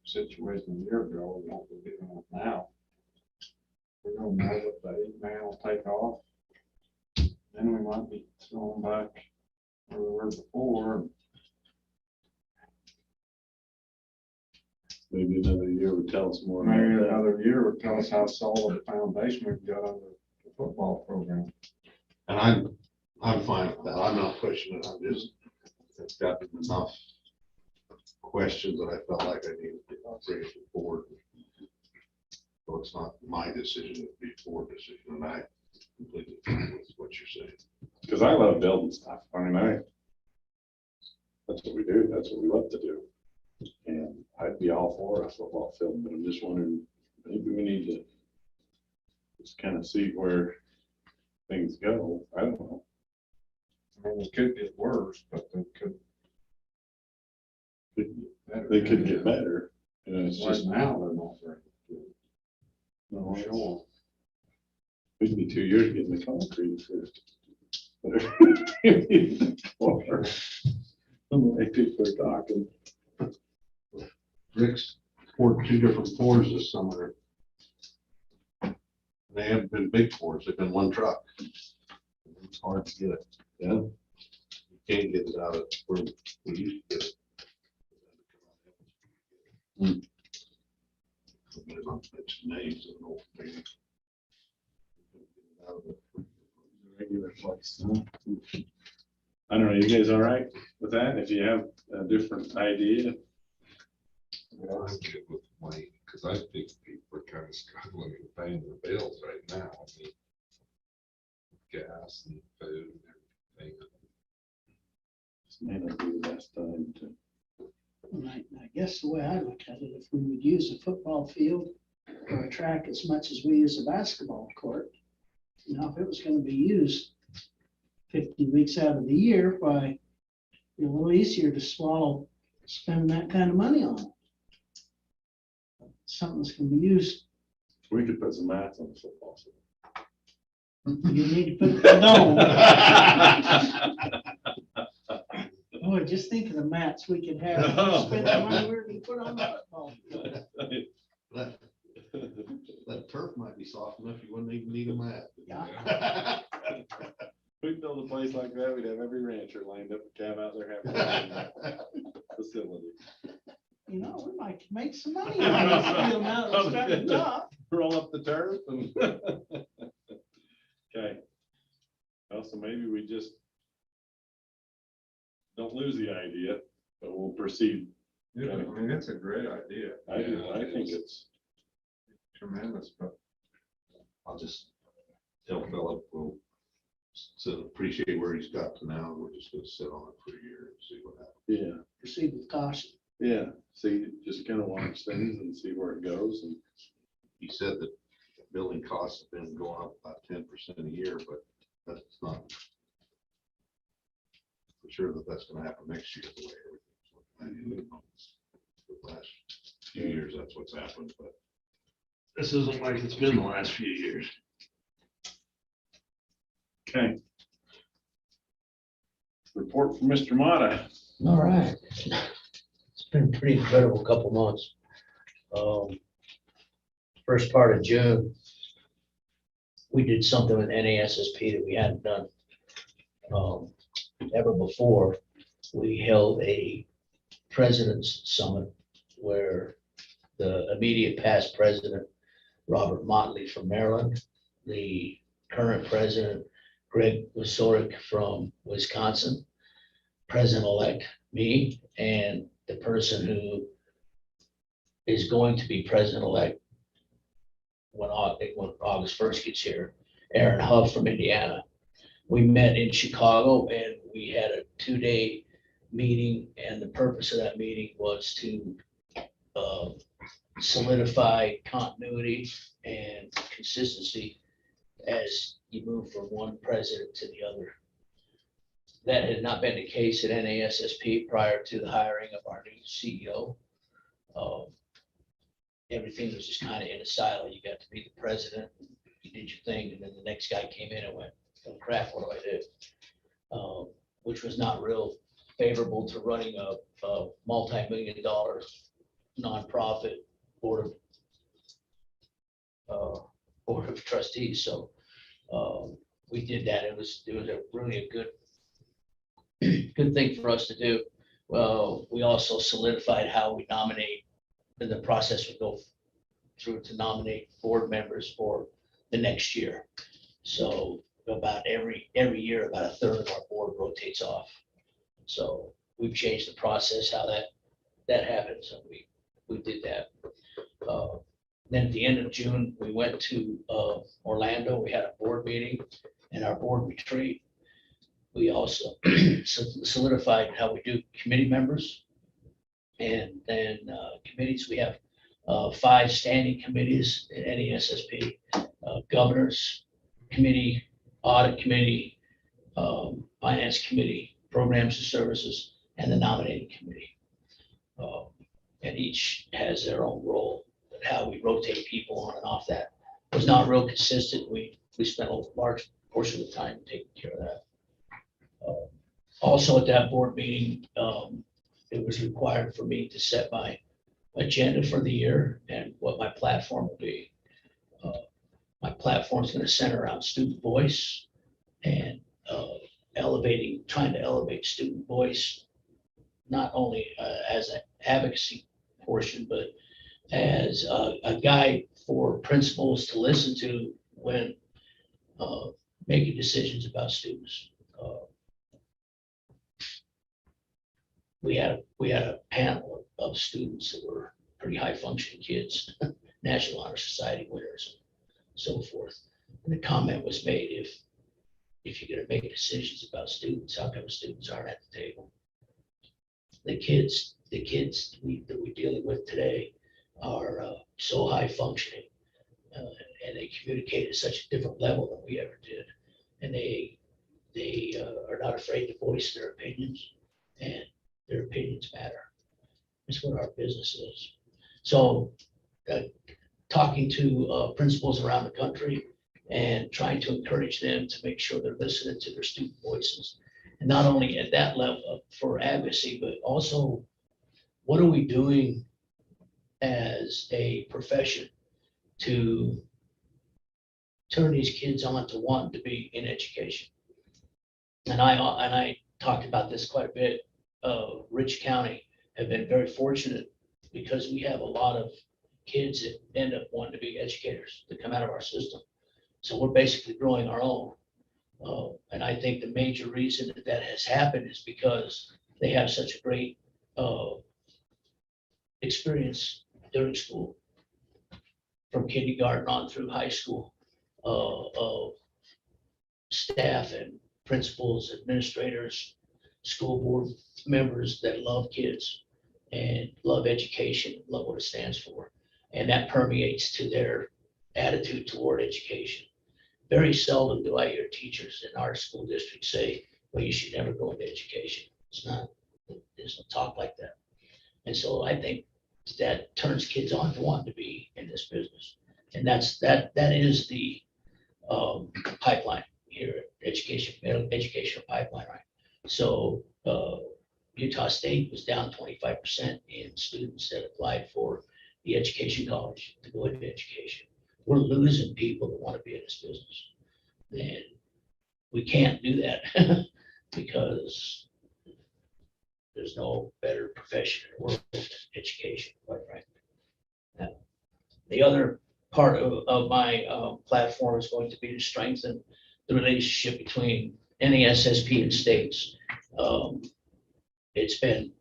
situation a year ago, and what we're dealing with now. We don't know what the 8-man will take off. Then we might be thrown back where we were before. Maybe another year would tell us more. Maybe about that. another year would tell us how solid a foundation we've got under the football program. And I'm fine with that. I'm not pushing it. I'm just, it's gotten enough questions that I felt like I needed to bring it forward. So it's not my decision, it'd be your decision, and I completely agree with what you're saying. Because I love building stuff. I mean, that's what we do. That's what we love to do. And I'd be all for a football field, but I'm just wondering, maybe we need to just kind of see where things go. I don't know. I mean, it could get worse, but they could. They could get better. You know, it's Right just now, they're not very good. no, For sure. It'd be 2 years getting the concrete first. The way people are talking. Rick's poured 2 different pours this summer. They haven't been big pours, they've been one truck. It's hard to get it. Yeah. You can't get it out of where we used to get it. I'm not mention names of an old lady. Regular place. Huh? I don't know, you guys all right with that? If you have a different idea? Yeah, I'm good with money, because I think people are kind of struggling with paying their bills right now. I mean, gas and food and everything. This may not be the best time to. And I guess the way I look at it, if we would use a football field or a track as much as we use a basketball court, you know, if it was gonna be used 50 weeks out of the year, why, it's a little easier to swallow spending that kind of money on it. Something that's gonna be used, We could put some mats on the football field. you need to put the dome. Boy, just think of the mats we could have, spend the money we're gonna put on the football field. That turf might be soft enough, you wouldn't even need a mat. Yeah. We build a place like that, we'd have every rancher lined up to cab out there having a facility. You know, we might make some money on this field now that it's starting to top. Roll up the turf and. Okay. Well, so maybe we just don't lose the idea, but we'll proceed. Yeah, I mean, it's a great idea. I do, I think it's. Tremendous, but I'll just tell Philip, we'll appreciate where he's got to now, we're just gonna sit on it for a year and see what happens. Yeah, Proceed with caution. yeah, see, just kind of watch things and see where it goes, and He said that building costs have been going up about 10% a year, but that's not for sure that that's gonna happen next year, the way everything's looking. The last few years, that's what's happened, but this isn't like it's been the last few years. okay. Report from Mr. Motta. All right. It's been a pretty incredible couple months. First part of June, we did something with NASSP that we hadn't done ever before. We held a president's summit where the immediate past president, Robert Motley from Maryland, the current president, Greg Wasorick from Wisconsin, President-elect me, and the person who is going to be president-elect when August first gets here, Aaron Huff from Indiana. We met in Chicago and we had a 2-day meeting, and the purpose of that meeting was to solidify continuity and consistency as you move from one president to the other. That had not been the case at NASSP prior to the hiring of our new CEO. Everything was just kind of in a silo. You got to be the president, you did your thing, and then the next guy came in and went, oh crap, what do I do? Which was not real favorable to running a multi-million-dollar nonprofit board of trustees. So we did that. It was really a good thing for us to do. Well, we also solidified how we nominate, and the process would go through to nominate board members for the next year. So about every year, about a third of our board rotates off. So we've changed the process, how that happens, and we did that. Then at the end of June, we went to Orlando. We had a board meeting and our board retreat. We also solidified how we do committee members. And then committees, we have 5 standing committees at NESSP, governors committee, audit committee, finance committee, programs and services, and the nominating committee. And each has their own role, but how we rotate people on and off that was not real consistent. We spent a large portion of the time taking care of that. Also at that board meeting, it was required for me to set my agenda for the year and what my platform will be. My platform is going to center around student voice and trying to elevate student voice, not only as an advocacy portion, but as a guide for principals to listen to when making decisions about students. We had a panel of students that were pretty high functioning kids, National Honor Society winners, and so forth. And the comment was made, if you're going to make decisions about students, how come students aren't at the table? The kids that we're dealing with today are so high functioning, and they communicate at such a different level than we ever did. And they are not afraid to voice their opinions, and their opinions matter. It's what our business is. So talking to principals around the country and trying to encourage them to make sure they're listening to their student voices. And not only at that level for advocacy, but also what are we doing as a profession to turn these kids on to want to be in education? And I talked about this quite a bit. Rich County have been very fortunate because we have a lot of kids that end up wanting to be educators that come out of our system. So we're basically growing our own. And I think the major reason that has happened is because they have such a great experience during school, from kindergarten on through high school, staff and principals, administrators, school board members that love kids and love education, love what it stands for. And that permeates to their attitude toward education. Very seldom do I hear teachers in our school district say, well, you should never go into education. There's no talk like that. And so I think that turns kids on to want to be in this business. And that is the pipeline here, educational pipeline, right? So Utah State was down 25% in students that applied for the education college to go into education. We're losing people that want to be in this business. And we can't do that because there's no better profession in the world than education, quite frankly. Now, the other part of my platform is going to be to strengthen the relationship between NESSP and states. It's been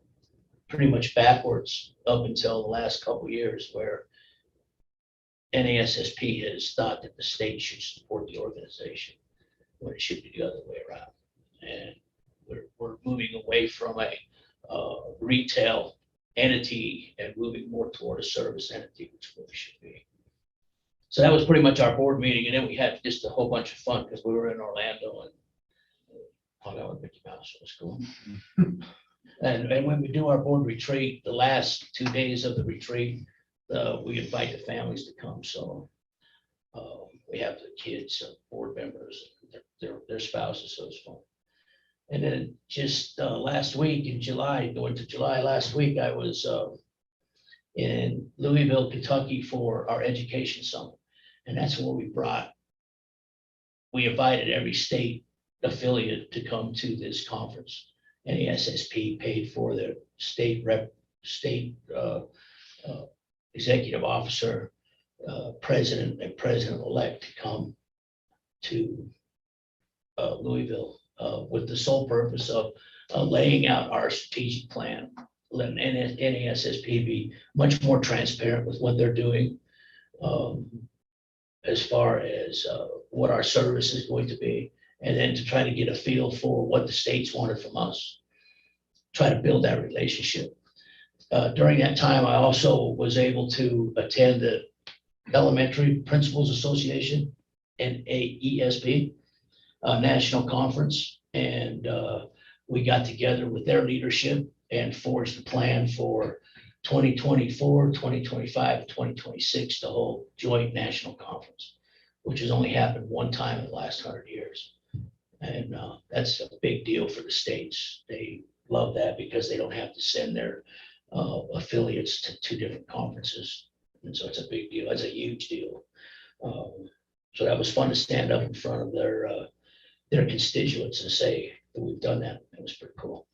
pretty much backwards up until the last couple of years, where NASSP has thought that the state should support the organization when it should be the other way around. And we're moving away from a retail entity and moving more toward a service entity, which really should be. So that was pretty much our board meeting. And then we had just a whole bunch of fun because we were in Orlando and hung out with Mickey Mouse. It was cool. And when we do our board retreat, the last 2 days of the retreat, we invite the families to come. So we have the kids, board members, their spouses, so it's fun. And then just last week in July, going to July last week, I was in Louisville, Kentucky for our education summit. And that's where we invited every state affiliate to come to this conference. NASSP paid for their state executive officer, president and president-elect to come to Louisville with the sole purpose of laying out our strategic plan, letting NASSP be much more transparent with what they're doing as far as what our service is going to be, and then to try to get a feel for what the states wanted from us, try to build that relationship. During that time, I also was able to attend the Elementary Principals Association, NAESP, national conference. And we got together with their leadership and forged the plan for 2024, 2025, 2026, the whole joint national conference, which has only happened one time in the last 100 years. And that's a big deal for the states. They love that because they don't have to send their affiliates to 2 different conferences. And so it's a big deal. It's a huge deal. So that was fun to stand up in front of their constituents and say that we've done that. It was pretty cool.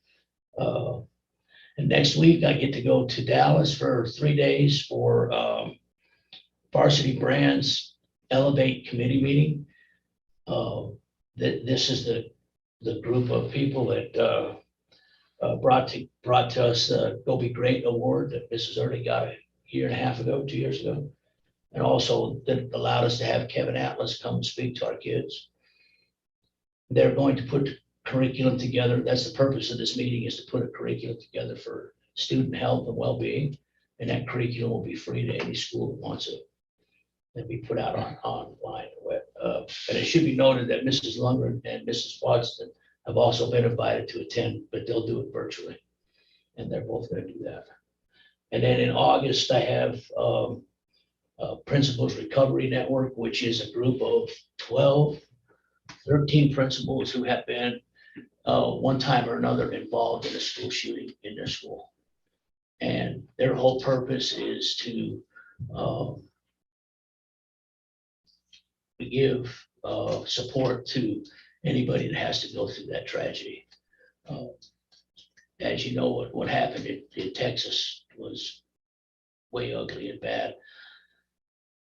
And next week I get to go to Dallas for 3 days for Varsity Brands Elevate Committee meeting. This is the group of people that brought to us the Go Be Great award that Mrs. Early got a year and a half ago, 2 years ago. And also that allowed us to have Kevin Atlas come and speak to our kids. They're going to put curriculum together. That's the purpose of this meeting, is to put a curriculum together for student health and well-being. And that curriculum will be free to any school that wants it. It'll be put out online. And it should be noted that Mrs. Lundgren and Mrs. Watson have also been invited to attend, but they'll do it virtually. And they're both going to do that. And then in August, I have Principals Recovery Network, which is a group of 13 principals who have been one time or another involved in a school shooting in their school. And their whole purpose is to give support to anybody that has to go through that tragedy. As you know, what happened in Texas was way ugly and bad.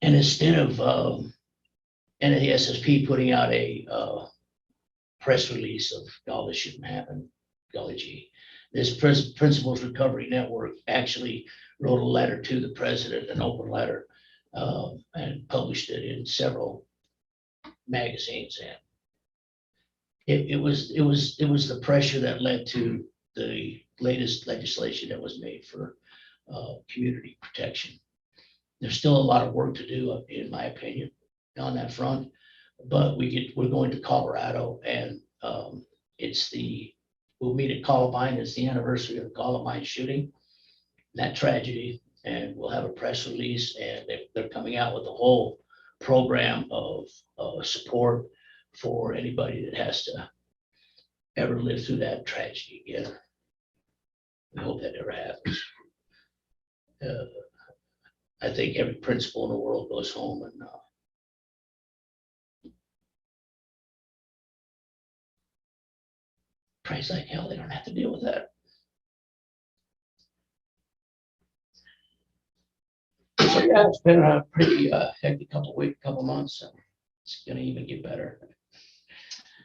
And instead of NASSP putting out a press release of, oh, this shouldn't happen, golly gee, this Principals Recovery Network actually wrote a letter to the president, an open letter, and published it in several magazines. And it was the pressure that led to the latest legislation that was made for community protection. There's still a lot of work to do, in my opinion, on that front. But we're going to Colorado, and we'll meet at Columbine. It's the anniversary of the Columbine shooting, that tragedy, and we'll have a press release. And they're coming out with a whole program of support for anybody that has to ever live through that tragedy again. We hope that never happens. I think every principal in the world goes home and praise like hell they don't have to deal with that. So yeah, it's been a pretty hectic couple months. So it's gonna even get better.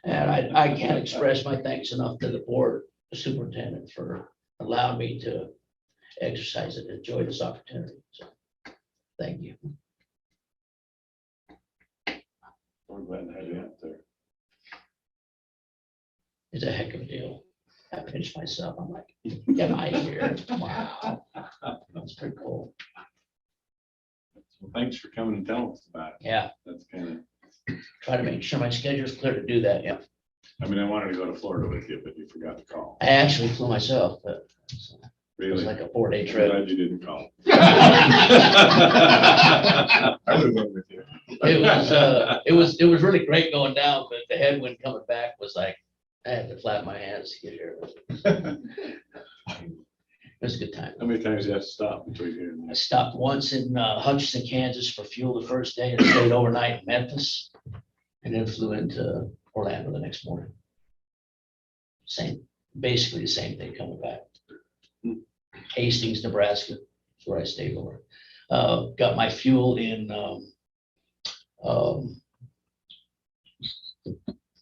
And I can't express my thanks enough to the board, the superintendent, for allowing me to exercise and enjoy this opportunity. So thank you. We're glad to have you out there. It's a heck of a deal. I pinched myself. I'm like, get out of here. Wow. That's pretty cool. Well, thanks for coming and telling us about it. Yeah, That's kind of, try to make sure my schedule's clear to do that. Yeah. I mean, I wanted to go to Florida with you, but you forgot to call. I actually flew myself, but it was Really? like a 4-day I'm trip. glad you didn't call. I would have went with you. It was really great going down, but the headwind coming back was like, I had to flap my hands to get here. It was a good time. How many times you have to stop between here and I there? stopped once in Hutchinson, Kansas for fuel the first day and stayed overnight in Memphis. And then flew into Orlando the next morning. Basically the same thing coming back. Hastings, Nebraska, is where I stayed over. Got my fuel in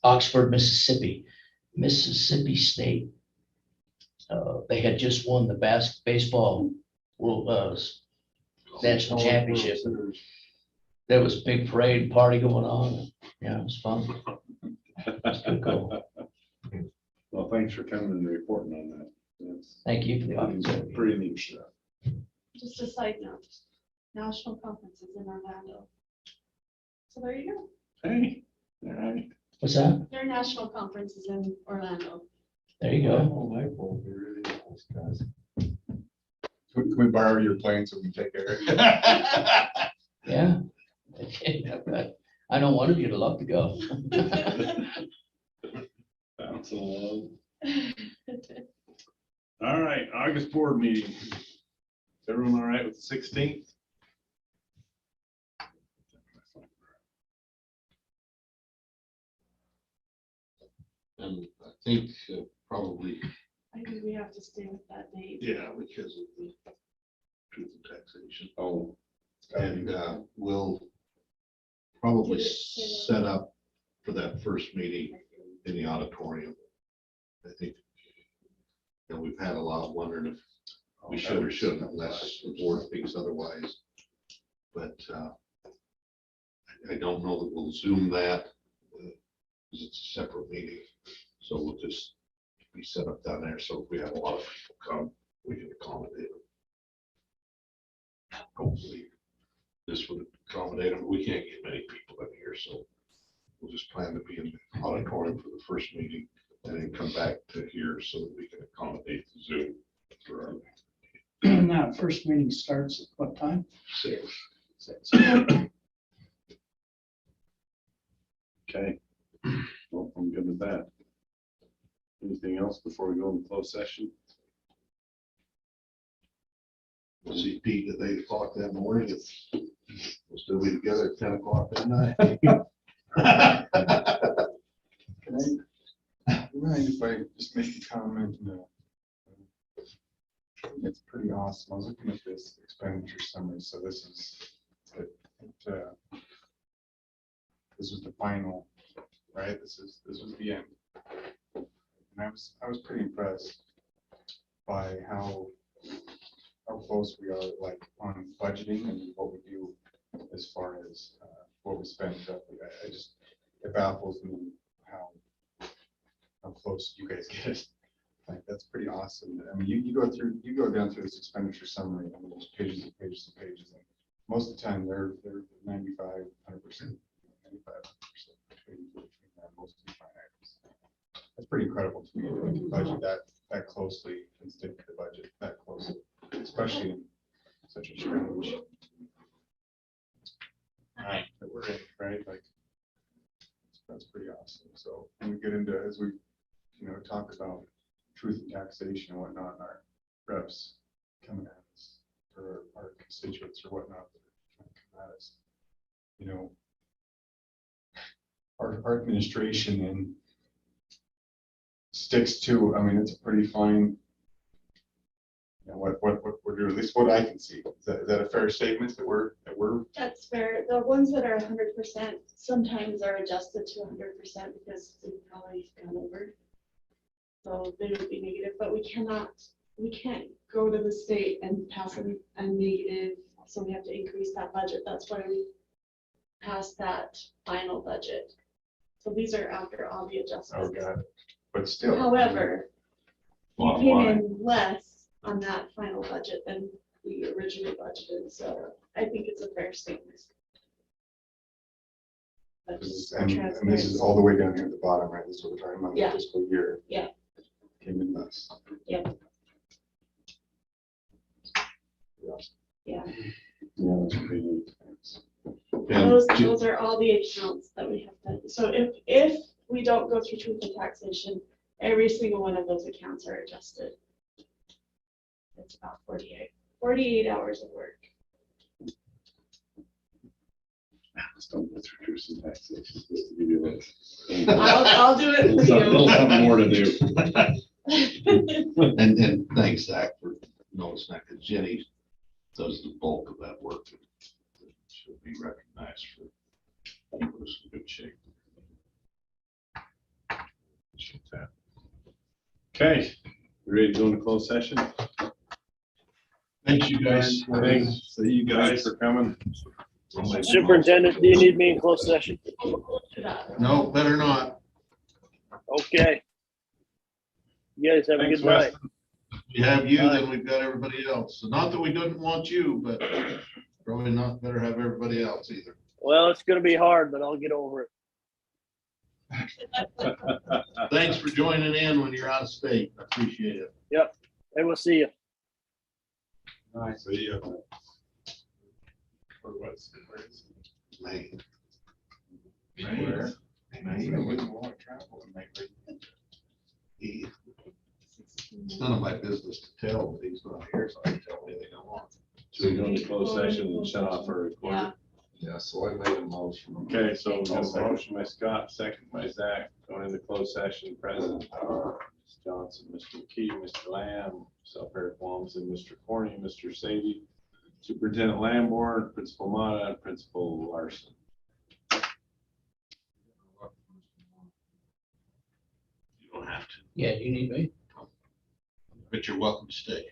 Oxford, Mississippi State. They had just won the baseball world national championship. There was a big parade and party going on. Yeah, it was fun. It's pretty cool. Well, thanks for coming and reporting on that. That's Thank you for the opportunity. pretty neat stuff. Just a side note, national conference is in Orlando. So there you go. Hey, all right. What's that? Their national conference is in Orlando. There you go. Will be really nice, guys. Can we borrow your plane so we can take care of it? Yeah. I know one of you'd love to go. Bounce along. All right, August board meeting. Is everyone all right with the 16th? And I think probably, I think we have to stay with that date. yeah, because of the truth and taxation. Oh, And we'll probably Did it say set up for that first meeting in the auditorium. I think, we've had a lot wondering if we should or shouldn't unless the board thinks otherwise. But I don't know that we'll Zoom that because it's a separate meeting. So we'll just be set up down there. So if we have a lot of people come, we can accommodate them. Hopefully this would accommodate them. We can't get many people in here, so we'll just plan to be in the auditorium for the first meeting and then come back to here so that we can accommodate the Zoom for our That first meeting starts at what time? 6. okay. Well, I'm good with that. Anything else before we go into closed session? We'll see Pete at 8 o'clock that morning. We'll still be together at 10 o'clock that night. Mind if I just make a comment? No. It's pretty awesome. I was looking at this expenditure summary, so this is, this was the final, right? This was the end. And I was pretty impressed by how close we are, like on budgeting and what we do as far as what we spend. It baffles me how close you guys get it. Like, that's pretty awesome. I mean, you go down through this expenditure summary, and there's pages and pages and pages. And most of the time, they're 95, 100%, 95% between most of the line items. That's pretty incredible to me that we can budget that closely and stick to the budget that closely, especially in such a strange time that we're in, right? Like, that's pretty awesome. So when we get into, as we talk about truth and taxation and whatnot, and our reps coming at us, or our constituents or whatnot that are trying to come at us, our administration and sticks to, I mean, it's a pretty fine, what we're doing, at least what I can see. Is that a fair statement that we're That's fair. The ones that are 100% sometimes are adjusted to 100% because they've probably gone over. So they would be negative, but we can't go to the state and pass a negative. So we have to increase that budget. That's why we past that final budget. So these are after all the Oh, adjustments. God, but still. However, we Bottom came line. in less on that final budget than we originally budgeted, so I think it's a fair statement. But just for And this transparency. is all the way down here at the bottom, right? This is what we're talking about, the Yeah. fiscal year. Yeah. Came in less. Yep. Yeah, Yeah, that's pretty neat. And those are all the accounts that we have done. So if we don't go through truth and taxation, every single one of those accounts are adjusted. It's about 48 hours of work. Just don't go through truth and taxation, just to give you that. I'll do it for Little you. something more to do. And thanks, Zach, for noticing that, because Jenny does the bulk of that work. She'll be recognized for keeping us in good shape. Appreciate that. Okay, you ready to go into closed session? Thanks, you guys. Thanks, see you guys for coming. Superintendent, do you need me in closed session? No, better not. Okay. You guys have a Thanks, good night. Weston. We have you, then we've got everybody else. So not that we didn't want you, but probably not better have everybody else either. Well, it's gonna be hard, but I'll get over it. Thanks for joining in when you're out of state. I appreciate it. Hey, we'll see you. Nice, see you. Or what's Man, Where? I wouldn't want to travel and make like. it's none of my business to tell, but he's not here, so I can tell anything I want. So we go into closed session and shut off our recorder. Yeah. Yeah, so I made a motion. Okay, so we got a motion by Scott, second by Zach, going into closed session, present, Ms. Johnson, Mr. McKee, Mr. Lamb, myself, Eric Walmsley, Mr. Corney, Mr. Sadie, Superintendent Lamborn, Principal Motta, and Principal Larson. You don't have to, Yeah, do you need me? but you're welcome to stay.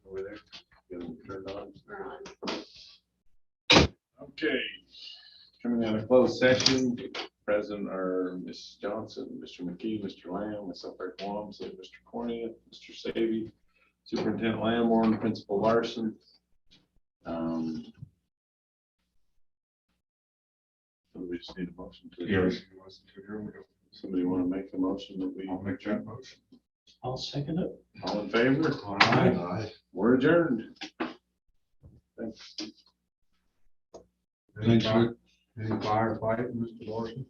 over there. Get them turned on. We're on. Okay. Coming out of closed session, President or Ms. Johnson, Mr. McKee, Mr. Lamb, myself, Eric Walmsley, Mr. Cornea, Mr. Savy, Superintendent Lamborn, Principal Larson. So we just need a motion to adjourn. Somebody want to make the motion that we? I'll make that motion. I'll second it. All in favor? Aye. We're adjourned. Thanks. Any firefighting, Mr. Larson?